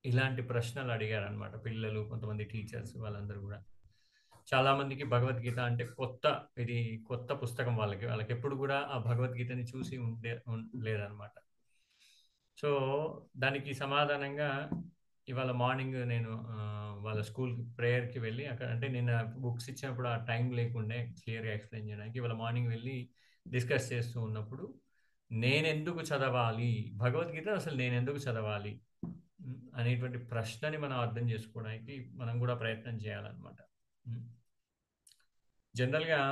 ఇలాంటి ప్రశ్నలు అడిగారు అనమాట పిల్లలు, కొంతమంది టీచర్స్, వాళ్ళందరూ కూడా. చాలామందికి భగవద్గీత అంటే కొత్త పుస్తకం. వాళ్ళకి ఎప్పుడు కూడా ఆ భగవద్గీతని చూసి లేదనమాట. సో దానికి సమాధానంగా ఇవాళ మార్నింగ్ నేను వాళ్ళ స్కూల్కి ప్రేయర్కి వెళ్ళి, అక్కడ అంటే నేను బుక్స్ ఇచ్చినప్పుడు ఆ టైం లేకుండే క్లియర్గా ఎక్స్ప్లెయిన్ చేయడానికి, ఇవాళ మార్నింగ్ వెళ్ళి డిస్కస్ చేస్తూ ఉన్నప్పుడు నేనెందుకు చదవాలి భగవద్గీత, అసలు నేనెందుకు చదవాలి అనేటువంటి ప్రశ్నని మనం అర్థం చేసుకోవడానికి మనం కూడా ప్రయత్నం చేయాలన్నమాట. జనరల్గా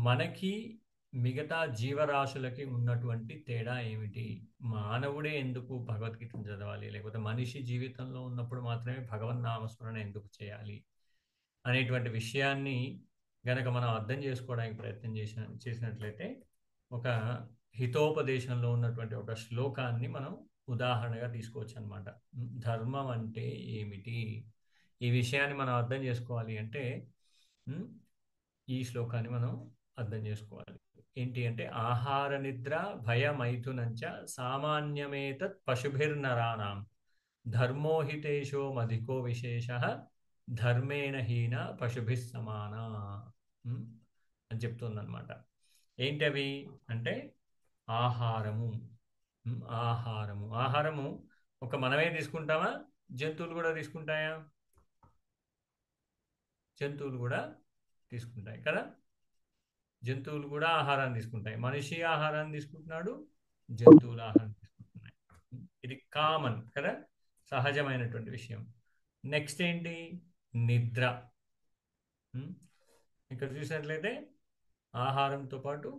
మనకి మిగతా జీవరాశులకి ఉన్నటువంటి తేడా ఏమిటి? మానవుడే ఎందుకు భగవద్గీతను చదవాలి, లేకపోతే మనిషి జీవితంలో ఉన్నప్పుడు మాత్రమే భగవన్నామస్మరణ ఎందుకు చేయాలి అనేటువంటి విషయాన్ని గనక మనం అర్థం చేసుకోవడానికి ప్రయత్నం చేసినట్లయితే ఒక హితోపదేశంలో ఉన్నటువంటి ఒక శ్లోకాన్ని మనం ఉదాహరణగా తీసుకోవచ్చు అనమాట. ధర్మం అంటే ఏమిటి? ఈ విషయాన్ని మనం అర్థం చేసుకోవాలి అంటే ఈ శ్లోకాన్ని మనం అర్థం చేసుకోవాలి. ఏంటి అంటే, ఆహార నిద్ర భయమైథునంచ సామాన్యమేతత్ పశుభిర్నరాణాం ధర్మోహితేషో మధికో విశేష ధర్మేణ హీన పశుభిస్ సమాన అని చెప్తుందన్నమాట. ఏంటవి అంటే ఆహారము. ఆహారము ఒక మనమే తీసుకుంటామా, జంతువులు కూడా తీసుకుంటాయా? జంతువులు కూడా తీసుకుంటాయి కదా. జంతువులు కూడా ఆహారాన్ని తీసుకుంటాయి. మనిషి ఆహారాన్ని తీసుకుంటున్నాడు, జంతువుల ఆహారం తీసుకుంటున్నాయి. ఇది కామన్ కదా, సహజమైనటువంటి విషయం. నెక్స్ట్ ఏంటి? నిద్ర. ఇక్కడ చూసినట్లయితే ఆహారంతో పాటు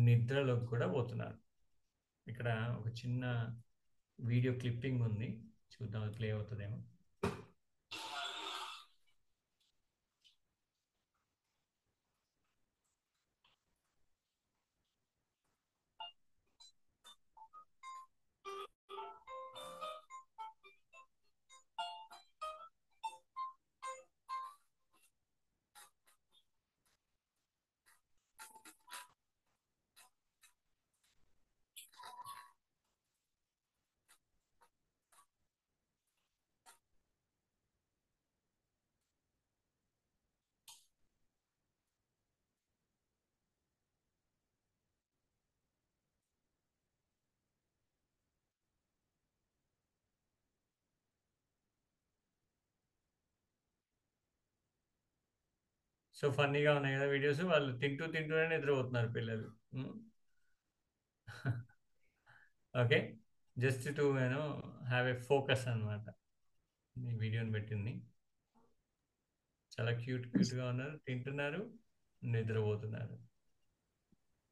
నిద్రలోకి కూడా పోతున్నారు. ఇక్కడ ఒక చిన్న వీడియో క్లిప్పింగ్ ఉంది, చూద్దాం ప్లే అవుతుందేమో. సో ఫన్నీగా ఉన్నాయి కదా వీడియోస్. వాళ్ళు తింటూనే నిద్రపోతున్నారు పిల్లలు. Okay, just to have a focus అనమాట. ఈ వీడియోని పెట్టింది. చాలా క్యూట్గా ఉన్నారు, తింటున్నారు, నిద్రపోతున్నారు.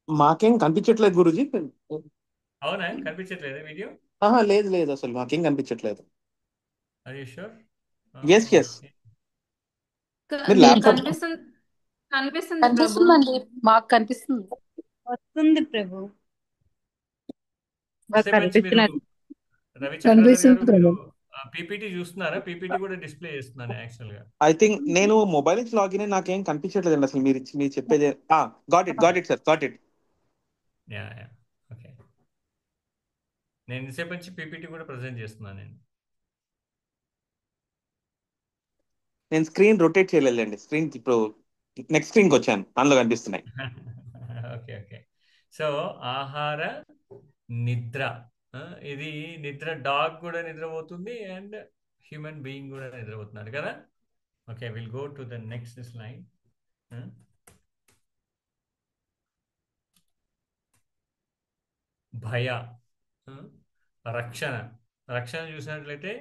మాకేం కనిపించట్లేదు గురుజీ. అవునా, కనిపించట్లేదు వీడియో? లేదు లేదు, అసలు మాకేం కనిపించట్లేదు. Are you sure? Yes yes, మీరు ల్యాప్టాప్ కనిపిస్తుంది ప్రభు. కనిపిస్తుందండి, మాకు కనిపిస్తుంది. వస్తుంది ప్రభు. మాకు సేపు నుంచి మీరు కనిపిస్తున్నది. రవి చక్రధర్ గారు మీరు పీపీటీ చూస్తున్నారా? పీపీటీ కూడా డిస్ప్లే చేస్తున్నాను యాక్చువల్ గా. ఐ థింక్ నేను మొబైల్ నుంచి లాగిన్ అయ్యి నాకేం కనిపించట్లేదండి అసలు. మీరు చెప్పేది got it sir, got it. Yeah okay, నేను ఇంతసేపు నుంచి పీపీటీ కూడా ప్రజెంట్ చేస్తున్నాను. నేను స్క్రీన్ రొటేట్ చేయలేదండి. స్క్రీన్ ఇప్పుడు నెక్స్ట్ స్క్రీన్కి వచ్చాను, అందులో కనిపిస్తున్నాయి. Okay okay. సో ఆహార నిద్ర, ఇది నిద్ర. డాగ్ కూడా నిద్రపోతుంది అండ్ హ్యూమన్ బీయింగ్ కూడా నిద్రపోతున్నాడు కదా. Okay, will go to the next slide. భయ, రక్షణ. రక్షణ చూసినట్లయితే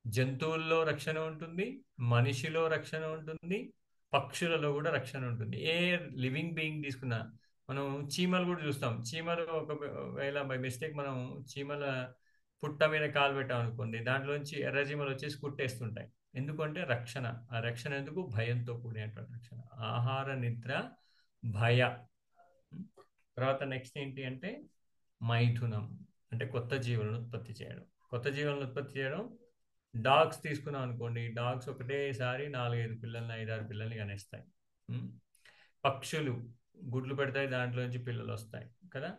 జంతువుల్లో రక్షణ ఉంటుంది, మనిషిలో రక్షణ ఉంటుంది, పక్షులలో కూడా రక్షణ ఉంటుంది. ఏ లివింగ్ బీయింగ్ తీసుకున్నా, మనం చీమలు కూడా చూస్తాం. చీమలు ఒకవేళ బై మిస్టేక్ మనం చీమల పుట్ట మీద కాలు పెట్టాం అనుకోండి, దాంట్లోంచి ఎర్ర చీమలు వచ్చేసి కుట్టేస్తుంటాయి. ఎందుకంటే రక్షణ. ఆ రక్షణ ఎందుకు? భయంతో కూడినటువంటి రక్షణ. ఆహార నిద్ర భయ. తర్వాత నెక్స్ట్ ఏంటి అంటే మైథునం, అంటే కొత్త జీవులను ఉత్పత్తి చేయడం. కొత్త జీవులను ఉత్పత్తి చేయడం, డాగ్స్ తీసుకున్నాం అనుకోండి, డాగ్స్ ఒకటేసారి 4-5 పిల్లల్ని 5-6 పిల్లల్ని కనేస్తాయి. పక్షులు గుడ్లు పెడతాయి, దాంట్లోంచి పిల్లలు వస్తాయి కదా.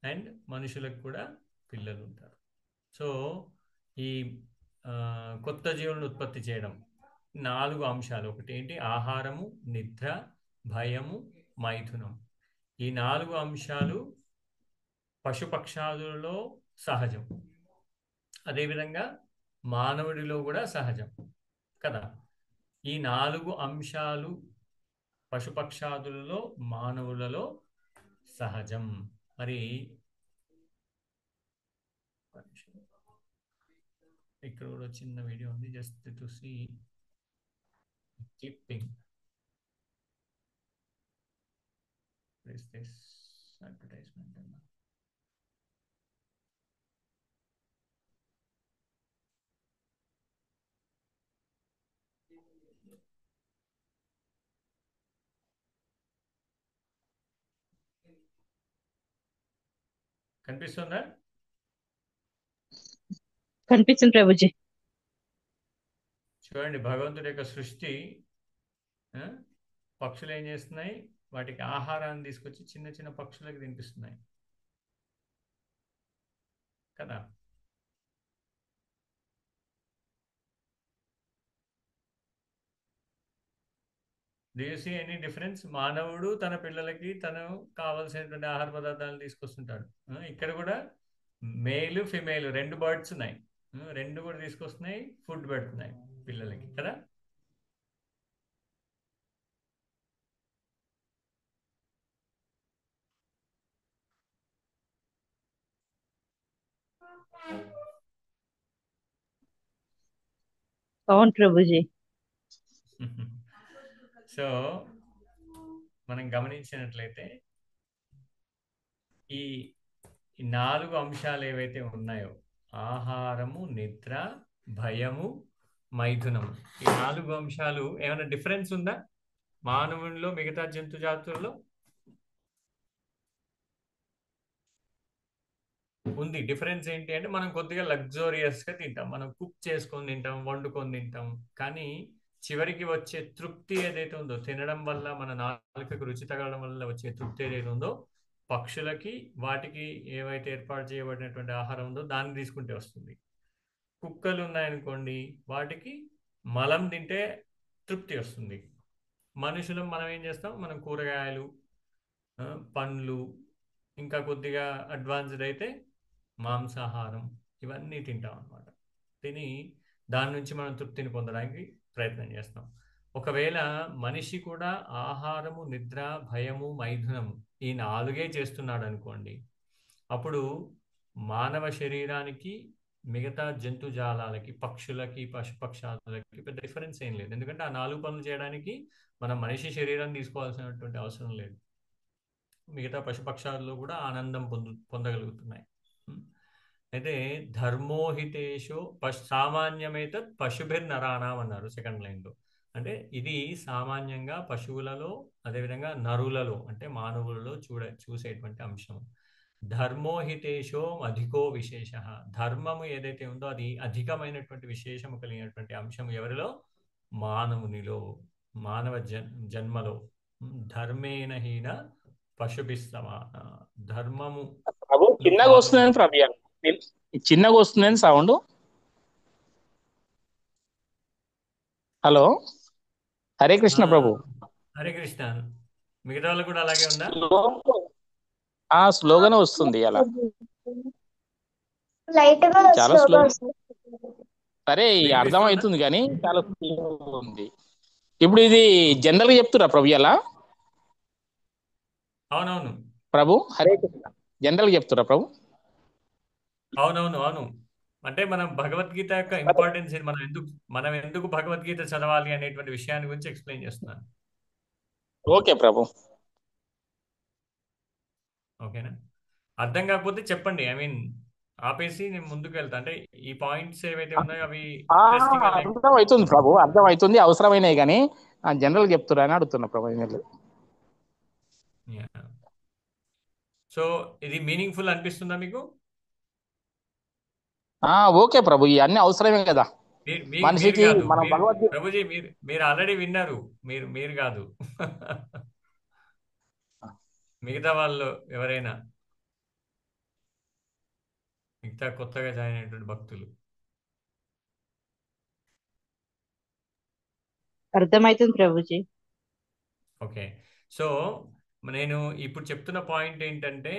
అండ్ మనుషులకు కూడా పిల్లలు ఉంటారు. సో ఈ కొత్త జీవులను ఉత్పత్తి చేయడం 4 అంశాలు. ఒకటి ఏంటి? ఆహారము, నిద్ర, భయము, మైథునం. ఈ 4 అంశాలు పశుపక్షాదులలో సహజం, అదేవిధంగా మానవుడిలో కూడా సహజం కదా. ఈ 4 అంశాలు పశుపక్షాదులలో, మానవులలో సహజం. మరి ఇక్కడ కూడా చిన్న వీడియో ఉంది, just to see clipping. Advertisement అన్న కనిపిస్తుందా? కనిపిస్తుంది ప్రభుజీ. చూడండి, భగవంతుడి యొక్క సృష్టి. పక్షులు ఏం చేస్తున్నాయి? వాటికి ఆహారాన్ని తీసుకొచ్చి చిన్న చిన్న పక్షులకు తినిపిస్తున్నాయి కదా. Do you see any difference? మానవుడు తన పిల్లలకి తను కావాల్సినటువంటి ఆహార పదార్థాలను తీసుకొస్తుంటాడు. ఇక్కడ కూడా మేలు ఫిమేల్ రెండు బర్డ్స్ ఉన్నాయి. రెండు కూడా తీసుకొస్తున్నాయి, ఫుడ్ పెడుతున్నాయి పిల్లలకి కదా. అవును ప్రభుజీ. సో మనం గమనించినట్లయితే ఈ 4 అంశాలు ఏవైతే ఉన్నాయో, ఆహారము, నిద్ర, భయము, మైథునము, ఈ 4 అంశాలు ఏమైనా డిఫరెన్స్ ఉందా మానవునిలో మిగతా జంతు జాతుల్లో? ఉంది. డిఫరెన్స్ ఏంటి అంటే మనం కొద్దిగా లగ్జోరియస్గా తింటాం, మనం కుక్ చేసుకొని తింటాం, వండుకొని తింటాం. కానీ చివరికి వచ్చే తృప్తి ఏదైతే ఉందో, తినడం వల్ల మన నాలుకకు రుచి తగలడం వల్ల వచ్చే తృప్తి ఏదైతే ఉందో, పక్షులకి వాటికి ఏవైతే ఏర్పాటు చేయబడినటువంటి ఆహారం ఉందో దాన్ని తీసుకుంటే వస్తుంది. కుక్కలు ఉన్నాయనుకోండి, వాటికి మలం తింటే తృప్తి వస్తుంది. మనుషులం మనం ఏం చేస్తాం, మనం కూరగాయలు, పండ్లు, ఇంకా కొద్దిగా అడ్వాన్స్డ్ అయితే మాంసాహారం, ఇవన్నీ తింటాం అన్నమాట. తిని దాని నుంచి మనం తృప్తిని పొందడానికి ప్రయత్నం చేస్తాం. ఒకవేళ మనిషి కూడా ఆహారము, నిద్ర, భయము, మైథునము ఈ 4 చేస్తున్నాడు అనుకోండి, అప్పుడు మానవ శరీరానికి మిగతా జంతుజాలాలకి, పక్షులకి, పశుపక్షాలకి పెద్ద డిఫరెన్స్ ఏం లేదు. ఎందుకంటే ఆ 4 పనులు చేయడానికి మనం మనిషి శరీరం తీసుకోవాల్సినటువంటి అవసరం లేదు. మిగతా పశుపక్షాల్లో కూడా ఆనందం పొందగలుగుతున్నాయి. అయితే ధర్మోహితేషో సామాన్యమైతే పశుభిర్నరాణం అన్నారు సెకండ్ లైన్లో. అంటే ఇది సామాన్యంగా పశువులలో, అదేవిధంగా నరులలో అంటే మానవులలో చూసేటువంటి అంశం. ధర్మోహితేషో అధికో విశేష, ధర్మము ఏదైతే ఉందో అది అధికమైనటువంటి విశేషము కలిగినటువంటి అంశం ఎవరిలో? మానవునిలో, మానవ జన్మలో. ధర్మేణ పశుభిస్తమాన, ధర్మము చిన్నగా వస్తుందని ప్రభు, చిన్నగా వస్తుందని సౌండ్. హలో, హరే కృష్ణ ప్రభు. హరే కృష్ణ. మిగతా వాళ్ళు కూడా అలాగే ఉందా? స్లోగానే వస్తుంది అలా, చాలా స్లో. సరే అర్థం అవుతుంది కానీ చాలా స్లో ఉంది. ఇప్పుడు ఇది జనరల్ గా చెప్తురా ప్రభు అలా? అవునవును ప్రభు, హరే కృష్ణ, జనరల్ గా చెప్తురా ప్రభు? అవును. అంటే మనం భగవద్గీత యొక్క ఇంపార్టెన్స్, మనం ఎందుకు భగవద్గీత చదవాలి అనేటువంటి విషయాన్ని గురించి ఎక్స్ప్లెయిన్ చేస్తున్నాను. ఓకే ప్రభు. ఓకేనా? అర్థం కాకపోతే చెప్పండి, ఐ మీన్ ఆపేసి నేను ముందుకు వెళ్తా. అంటే ఈ పాయింట్స్ ఏవైతే ఉన్నాయో అవి అర్థం అవుతుంది ప్రభు, అర్థం అవుతుంది, అవసరమైనవి కానీ జనరల్ చెప్తురా అని అడుగుతున్నా ప్రభు. సో ఇది మీనింగ్ఫుల్ అనిపిస్తుందా మీకు? ఓకే ప్రభు, ఇవన్నీ అవసరమే కదా మనిషికి. మనం భగవద్గీత ప్రభుజీ మీరు ఆల్రెడీ విన్నారు, మీరు కాదు మిగతా వాళ్ళు ఎవరైనా, మిగతా కొత్తగా జాయిన్ అయినటువంటి భక్తులు. అర్థమవుతుంది ప్రభుజీ. ఓకే, సో నేను ఇప్పుడు చెప్తున్న పాయింట్ ఏంటంటే,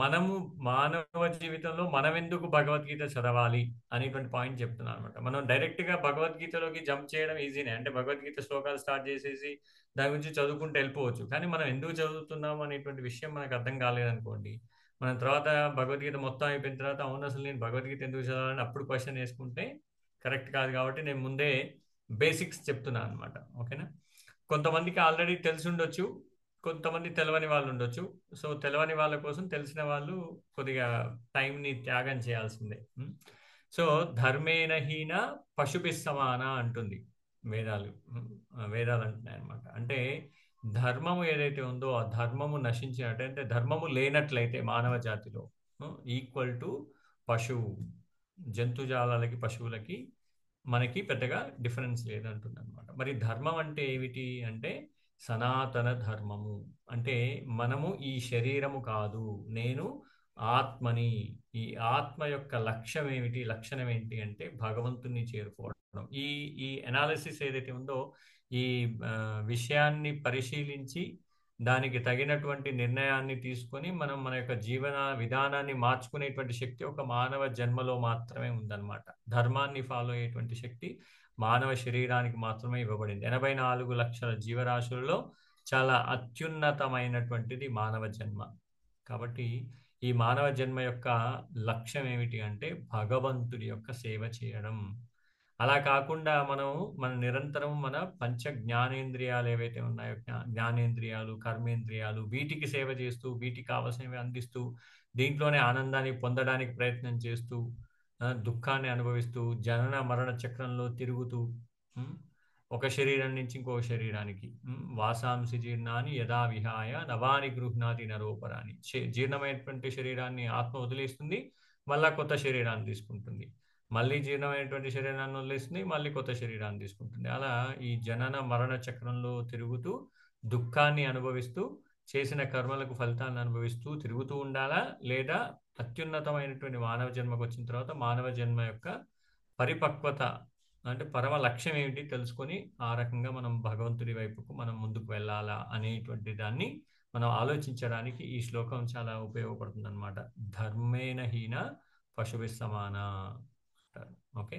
మనము మానవ జీవితంలో మనం ఎందుకు భగవద్గీత చదవాలి అనేటువంటి పాయింట్ చెప్తున్నాను అనమాట. మనం డైరెక్ట్గా భగవద్గీతలోకి జంప్ చేయడం ఈజీనే, అంటే భగవద్గీత శ్లోకాలు స్టార్ట్ చేసేసి దాని గురించి చదువుకుంటూ వెళ్ళిపోవచ్చు. కానీ మనం ఎందుకు చదువుతున్నాం అనేటువంటి విషయం మనకు అర్థం కాలేదనుకోండి, మనం తర్వాత భగవద్గీత మొత్తం అయిపోయిన తర్వాత అవును అసలు నేను భగవద్గీత ఎందుకు చదవాలని అప్పుడు క్వశ్చన్ వేసుకుంటే కరెక్ట్ కాదు. కాబట్టి నేను ముందే బేసిక్స్ చెప్తున్నాను అనమాట. ఓకేనా? కొంతమందికి ఆల్రెడీ తెలిసి ఉండొచ్చు, కొంతమంది తెలవని వాళ్ళు ఉండొచ్చు. సో తెలవని వాళ్ళ కోసం తెలిసిన వాళ్ళు కొద్దిగా టైంని త్యాగం చేయాల్సిందే. సో ధర్మేణహీన పశుభిస్సమాన అంటుంది వేదాలు అంటున్నాయి అనమాట. అంటే ధర్మము ఏదైతే ఉందో ఆ ధర్మము నశించినట్టయితే, ధర్మము లేనట్లయితే మానవ జాతిలో ఈక్వల్ టు పశువు, జంతుజాలాలకి పశువులకి మనకి పెద్దగా డిఫరెన్స్ లేదంటుంది అనమాట. మరి ధర్మం అంటే ఏమిటి అంటే సనాతన ధర్మము. అంటే మనము ఈ శరీరము కాదు, నేను ఆత్మని. ఈ ఆత్మ యొక్క లక్ష్యం ఏమిటి, లక్షణం ఏంటి అంటే భగవంతుని చేరుకోవడం. ఈ అనాలిసిస్ ఏదైతే ఉందో ఈ ఆ, విషయాన్ని పరిశీలించి దానికి తగినటువంటి నిర్ణయాన్ని తీసుకొని మనం మన యొక్క జీవన విధానాన్ని మార్చుకునేటువంటి శక్తి ఒక మానవ జన్మలో మాత్రమే ఉందన్నమాట. ధర్మాన్ని ఫాలో అయ్యేటువంటి శక్తి మానవ శరీరానికి మాత్రమే ఇవ్వబడింది. 84 లక్షల జీవరాశులలో చాలా అత్యున్నతమైనటువంటిది మానవ జన్మ. కాబట్టి ఈ మానవ జన్మ యొక్క లక్ష్యం ఏమిటి అంటే భగవంతుడి యొక్క సేవ చేయడం. అలా కాకుండా మన నిరంతరం మన పంచ జ్ఞానేంద్రియాలు ఏవైతే ఉన్నాయో జ్ఞానేంద్రియాలు, కర్మేంద్రియాలు, వీటికి సేవ చేస్తూ వీటికి కావలసినవి అందిస్తూ దీంట్లోనే ఆనందాన్ని పొందడానికి ప్రయత్నం చేస్తూ దుఃఖాన్ని అనుభవిస్తూ జనన మరణ చక్రంలో తిరుగుతూ ఉమ్, ఒక శరీరం నుంచి ఇంకో శరీరానికి వాసాంసి జీర్ణాన్ని యథా విహాయ నవాని గృహ్ణాతి నరోపరాని. జీర్ణమైనటువంటి శరీరాన్ని ఆత్మ వదిలేస్తుంది, మళ్ళా కొత్త శరీరాన్ని తీసుకుంటుంది. మళ్ళీ జీర్ణమైనటువంటి శరీరాన్ని వదిలేస్తుంది, మళ్ళీ కొత్త శరీరాన్ని తీసుకుంటుంది. అలా ఈ జనన మరణ చక్రంలో తిరుగుతూ దుఃఖాన్ని అనుభవిస్తూ చేసిన కర్మలకు ఫలితాన్ని అనుభవిస్తూ తిరుగుతూ ఉండాలా, లేదా అత్యున్నతమైనటువంటి మానవ జన్మకు వచ్చిన తర్వాత మానవ జన్మ యొక్క పరిపక్వత అంటే పరమ లక్ష్యం ఏమిటి తెలుసుకొని ఆ రకంగా మనం భగవంతుడి వైపుకు మనం ముందుకు వెళ్ళాలా అనేటువంటి దాన్ని మనం ఆలోచించడానికి ఈ శ్లోకం చాలా ఉపయోగపడుతుంది అనమాట. ధర్మేణ హీన పశువి సమాన. ఓకే,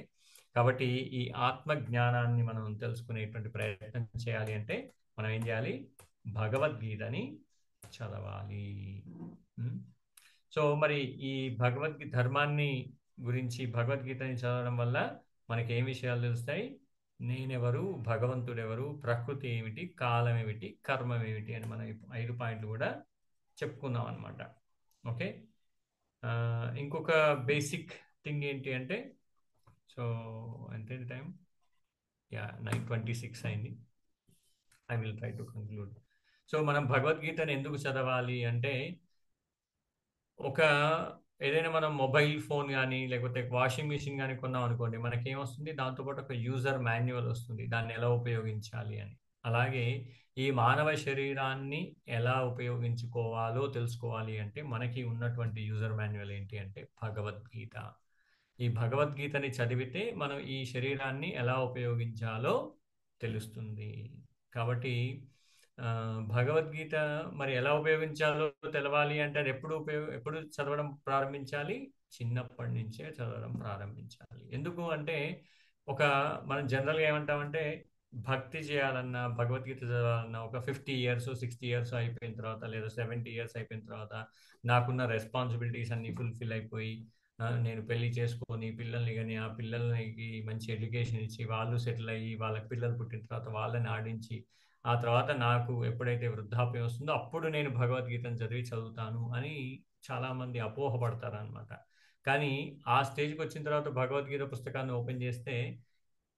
కాబట్టి ఈ ఆత్మ జ్ఞానాన్ని మనం తెలుసుకునేటువంటి ప్రయత్నం చేయాలి అంటే మనం ఏం చేయాలి? భగవద్గీతని చదవాలి. సో మరి ఈ భగవద్గీత ధర్మాన్ని గురించి భగవద్గీతని చదవడం వల్ల మనకి ఏం విషయాలు తెలుస్తాయి? నేనెవరు, భగవంతుడెవరు, ప్రకృతి ఏమిటి, కాలం ఏమిటి, కర్మం ఏమిటి అని మనం 5 పాయింట్లు కూడా చెప్పుకున్నాం అనమాట. ఓకే, ఇంకొక బేసిక్ థింగ్ ఏంటి అంటే, సో ఎంత టైం? 9:26 అయింది. I will try to conclude. So మనం భగవద్గీతను ఎందుకు చదవాలి అంటే, ఏదైనా మనం మొబైల్ ఫోన్ కానీ లేకపోతే వాషింగ్ మిషన్ కానీ కొన్నాం అనుకోండి, మనకేమొస్తుంది? దాంతోపాటు ఒక యూజర్ మాన్యువల్ వస్తుంది, దాన్ని ఎలా ఉపయోగించాలి అని. అలాగే ఈ మానవ శరీరాన్ని ఎలా ఉపయోగించుకోవాలో తెలుసుకోవాలి అంటే మనకి ఉన్నటువంటి యూజర్ మాన్యువల్ ఏంటి అంటే భగవద్గీత. ఈ భగవద్గీతని చదివితే మనం ఈ శరీరాన్ని ఎలా ఉపయోగించాలో తెలుస్తుంది. కాబట్టి భగవద్గీత మరి ఎలా ఉపయోగించాలో తెలవాలి అంటే అది ఎప్పుడు చదవడం ప్రారంభించాలి? చిన్నప్పటి నుంచే చదవడం ప్రారంభించాలి. ఎందుకు అంటే మనం జనరల్గా ఏమంటామంటే భక్తి చేయాలన్నా, భగవద్గీత చదవాలన్నా ఒక 50 years 60 years అయిపోయిన తర్వాత లేదా 70 years అయిపోయిన తర్వాత నాకున్న రెస్పాన్సిబిలిటీస్ అన్ని ఫుల్ఫిల్ అయిపోయి నేను పెళ్లి చేసుకొని పిల్లల్ని కానీ ఆ పిల్లలకి మంచి ఎడ్యుకేషన్ ఇచ్చి వాళ్ళు సెటిల్ అయ్యి వాళ్ళకి పిల్లలు పుట్టిన తర్వాత వాళ్ళని ఆడించి ఆ తర్వాత నాకు ఎప్పుడైతే వృద్ధాప్యం వస్తుందో అప్పుడు నేను భగవద్గీతను చదువుతాను అని చాలామంది అపోహపడతారు అనమాట. కానీ ఆ స్టేజ్కి వచ్చిన తర్వాత భగవద్గీత పుస్తకాన్ని ఓపెన్ చేస్తే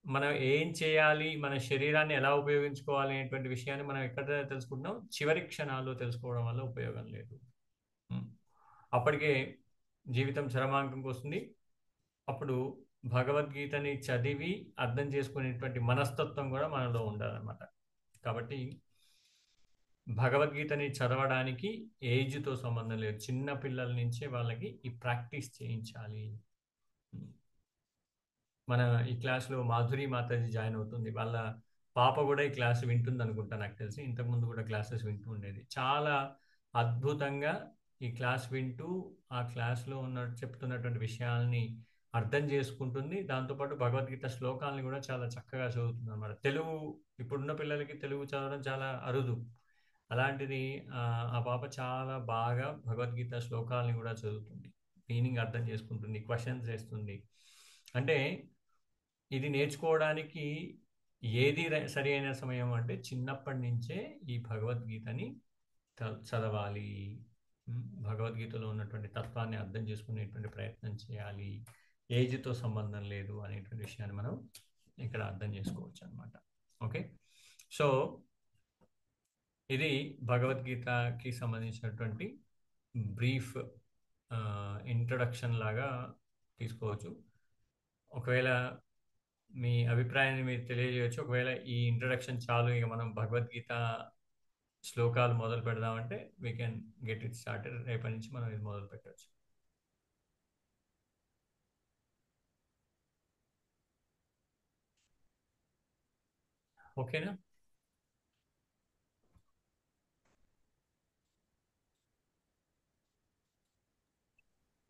మనం ఏం చేయాలి, మన శరీరాన్ని ఎలా ఉపయోగించుకోవాలి అనేటువంటి విషయాన్ని మనం ఎక్కడ తెలుసుకుంటున్నాం? చివరి క్షణాల్లో తెలుసుకోవడం వల్ల ఉపయోగం లేదు. అప్పటికే జీవితం చరమాంకంకి వస్తుంది. అప్పుడు భగవద్గీతని చదివి అర్థం చేసుకునేటువంటి మనస్తత్వం కూడా మనలో ఉండాలన్నమాట. కాబట్టి భగవద్గీతని చదవడానికి ఏజ్తో సంబంధం లేదు. చిన్న పిల్లల నుంచే వాళ్ళకి ఈ ప్రాక్టీస్ చేయించాలి. మన ఈ క్లాస్లో మాధురి మాతాజీ జాయిన్ అవుతుంది. వాళ్ళ పాప కూడా ఈ క్లాస్ వింటుంది అనుకుంటా, నాకు తెలిసి ఇంతకుముందు కూడా క్లాసెస్ వింటూ ఉండేది. చాలా అద్భుతంగా ఈ క్లాస్ వింటూ ఆ క్లాస్లో చెప్తున్నటువంటి విషయాల్ని అర్థం చేసుకుంటుంది. దాంతోపాటు భగవద్గీత శ్లోకాలని కూడా చాలా చక్కగా చదువుతుంది అనమాట. ఇప్పుడున్న పిల్లలకి తెలుగు చదవడం చాలా అరుదు. అలాంటిది ఆ పాప చాలా బాగా భగవద్గీత శ్లోకాలని కూడా చదువుతుంది, మీనింగ్ అర్థం చేసుకుంటుంది, క్వశ్చన్స్ వేస్తుంది. అంటే ఇది నేర్చుకోవడానికి ఏది సరి అయిన సమయం అంటే చిన్నప్పటి నుంచే ఈ భగవద్గీతని చదవాలి. భగవద్గీతలో ఉన్నటువంటి తత్వాన్ని అర్థం చేసుకునేటువంటి ప్రయత్నం చేయాలి. ఏజ్తో సంబంధం లేదు అనేటువంటి విషయాన్ని మనం ఇక్కడ అర్థం చేసుకోవచ్చు అనమాట. ఓకే, సో ఇది భగవద్గీతకి సంబంధించినటువంటి బ్రీఫ్ ఇంట్రడక్షన్ లాగా తీసుకోవచ్చు. ఒకవేళ మీ అభిప్రాయాన్ని మీరు తెలియజేయచ్చు. ఒకవేళ ఈ ఇంట్రడక్షన్ చాలు, ఇక మనం భగవద్గీత శ్లోకాలు మొదలు పెడదామంటే we can get it started. రేపటి నుంచి మనం ఇది మొదలు పెట్టవచ్చు. ఓకేనా?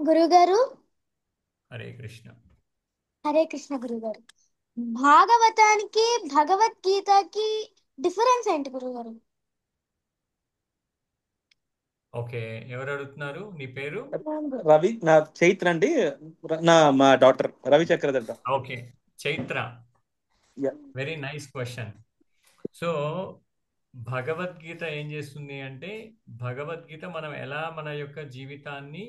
గురుగారు హరే కృష్ణ. హరే కృష్ణ గురుగారు. భాగవతానికి భగవద్గీతకి డిఫరెన్స్ ఏంటి గురుగారు? ఓకే, ఎవరు అడుగుతున్నారు? నీ పేరు? రవి, నా చైత్ర అండి. మా doctor Ravi Chakradhar. Okay, Chaitra. Very nice question. So Bhagavad Gita ఏం చేస్తుంది అంటే, భగవద్గీత మనం ఎలా మన యొక్క జీవితాన్ని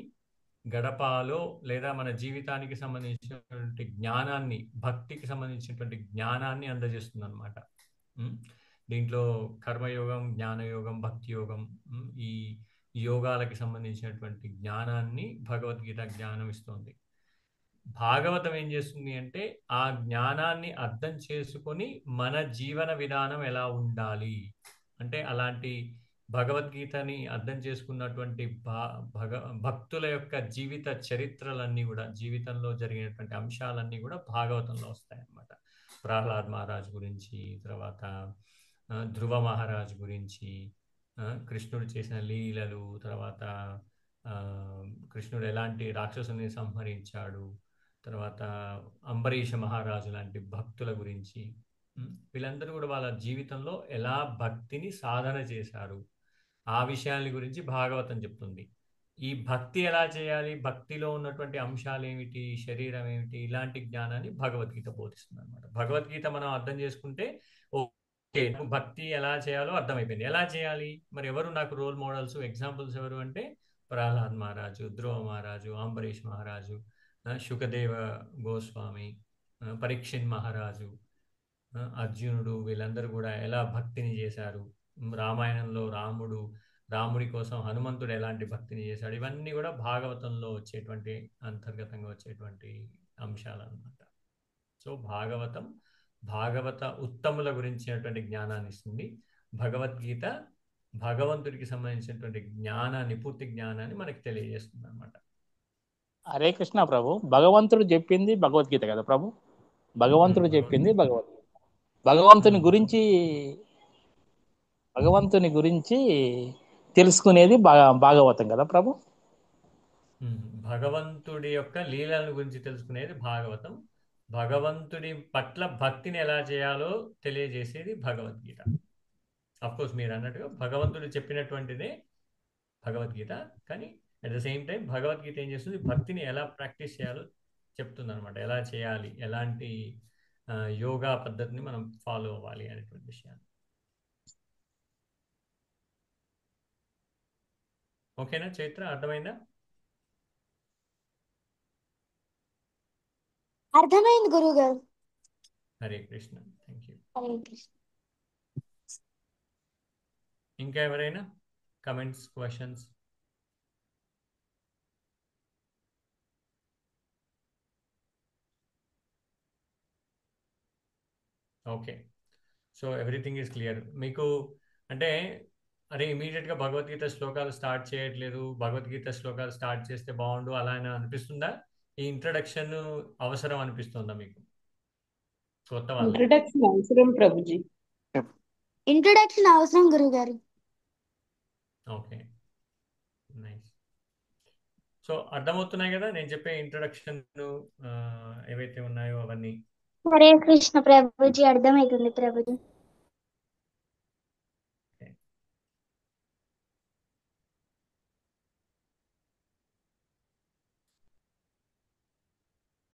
గడపాలో, లేదా మన జీవితానికి సంబంధించినటువంటి జ్ఞానాన్ని, భక్తికి సంబంధించినటువంటి జ్ఞానాన్ని అందజేస్తుంది అనమాట. దీంట్లో కర్మయోగం, జ్ఞానయోగం, భక్తి యోగం, ఈ యోగాలకి సంబంధించినటువంటి జ్ఞానాన్ని భగవద్గీత జ్ఞానం ఇస్తుంది. భాగవతం ఏం చేస్తుంది అంటే, ఆ జ్ఞానాన్ని అర్థం చేసుకొని మన జీవన విధానం ఎలా ఉండాలి అంటే, అలాంటి భగవద్గీతని అర్థం చేసుకున్నటువంటి భక్తుల యొక్క జీవిత చరిత్రలన్నీ కూడా, జీవితంలో జరిగినటువంటి అంశాలన్నీ కూడా భాగవతంలో వస్తాయి అన్నమాట. ప్రహ్లాద్ మహారాజ్ గురించి, తర్వాత ధ్రువ మహారాజ్ గురించి, కృష్ణుడు చేసిన లీలలు, తర్వాత కృష్ణుడు ఎలాంటి రాక్షసుని సంహరించాడు, తర్వాత అంబరీష మహారాజు లాంటి భక్తుల గురించి, వీళ్ళందరూ కూడా వాళ్ళ జీవితంలో ఎలా భక్తిని సాధన చేశారు, ఆ విషయాల గురించి భాగవతం చెప్తుంది. ఈ భక్తి ఎలా చేయాలి, భక్తిలో ఉన్నటువంటి అంశాలు ఏమిటి, శరీరం ఏమిటి, ఇలాంటి జ్ఞానాన్ని భగవద్గీత బోధిస్తుంది అనమాట. భగవద్గీత మనం అర్థం చేసుకుంటే, ఓకే భక్తి ఎలా చేయాలో అర్థమైపోయింది. ఎలా చేయాలి మరి, ఎవరు నాకు రోల్ మోడల్స్, ఎగ్జాంపుల్స్ ఎవరు అంటే, ప్రహ్లాద్ మహారాజు, ధ్రువ మహారాజు, అంబరీష్ మహారాజు, శుకదేవ గోస్వామి, పరీక్షిత్ మహారాజు, అర్జునుడు, వీళ్ళందరూ కూడా ఎలా భక్తిని చేశారు. రామాయణంలో రాముడి కోసం హనుమంతుడు ఎలాంటి భక్తిని చేశాడు, ఇవన్నీ కూడా భాగవతంలో వచ్చేటువంటి, అంతర్గతంగా వచ్చేటువంటి అంశాలు అన్నమాట. సో భాగవత ఉత్తముల గురించినటువంటి జ్ఞానాన్ని ఇస్తుంది. భగవద్గీత భగవంతుడికి సంబంధించినటువంటి జ్ఞానాన్ని, పూర్తి జ్ఞానాన్ని మనకి తెలియజేస్తుంది అనమాట. హరే కృష్ణ ప్రభు. భగవంతుడు చెప్పింది భగవద్గీత కదా ప్రభు. భగవంతుడు చెప్పింది భగవంతుని గురించి తెలుసుకునేది భాగవతం కదా ప్రభు. భగవంతుడి యొక్క లీలల గురించి తెలుసుకునేది భాగవతం. భగవంతుడి పట్ల భక్తిని ఎలా చేయాలో తెలియజేసేది భగవద్గీత. అఫ్కోర్స్ మీరు అన్నట్టుగా భగవంతుడు చెప్పినటువంటిదే భగవద్గీత, కానీ at the same time Bhagavad Gita ఏం చేస్తుంది, భక్తిని ఎలా ప్రాక్టీస్ చేయాలో చెప్తుంది అనమాట. ఎలా చేయాలి, ఎలాంటి యోగా పద్ధతిని మనం ఫాలో అవ్వాలి అనేటువంటి విషయాన్ని. ఓకేనా చైత్ర, అర్థమైందా? అర్థమైంది గురుగారు. హరే కృష్ణ. Thank you. హరే కృష్ణ. ఇంకా ఎవరైనా comments, questions? Okay, so everything is clear మీకు. అంటే అరే ఇమీడియట్గా భగవద్గీత శ్లోకాలు స్టార్ట్ చేయట్లేదు, భగవద్గీత శ్లోకాలు స్టార్ట్ చేస్తే బాగుండు అలా అనిపిస్తుందా? ఈ ఇంట్రడక్షన్ అవసరం అనిపిస్తుందా మీకు? కొత్త వాళ్ళు ఇంట్రడక్షన్ అవసరం ప్రభుజీ. ఇంట్రడక్షన్ అవసరం గురుగారు. Okay, nice. సో అర్థమవుతున్నాయి కదా నేను చెప్పే ఇంట్రడక్షన్ ఏవైతే ఉన్నాయో అవన్నీ? హరే కృష్ణ ప్రభుజీ, అర్థమవుతుంది ప్రభుజీ.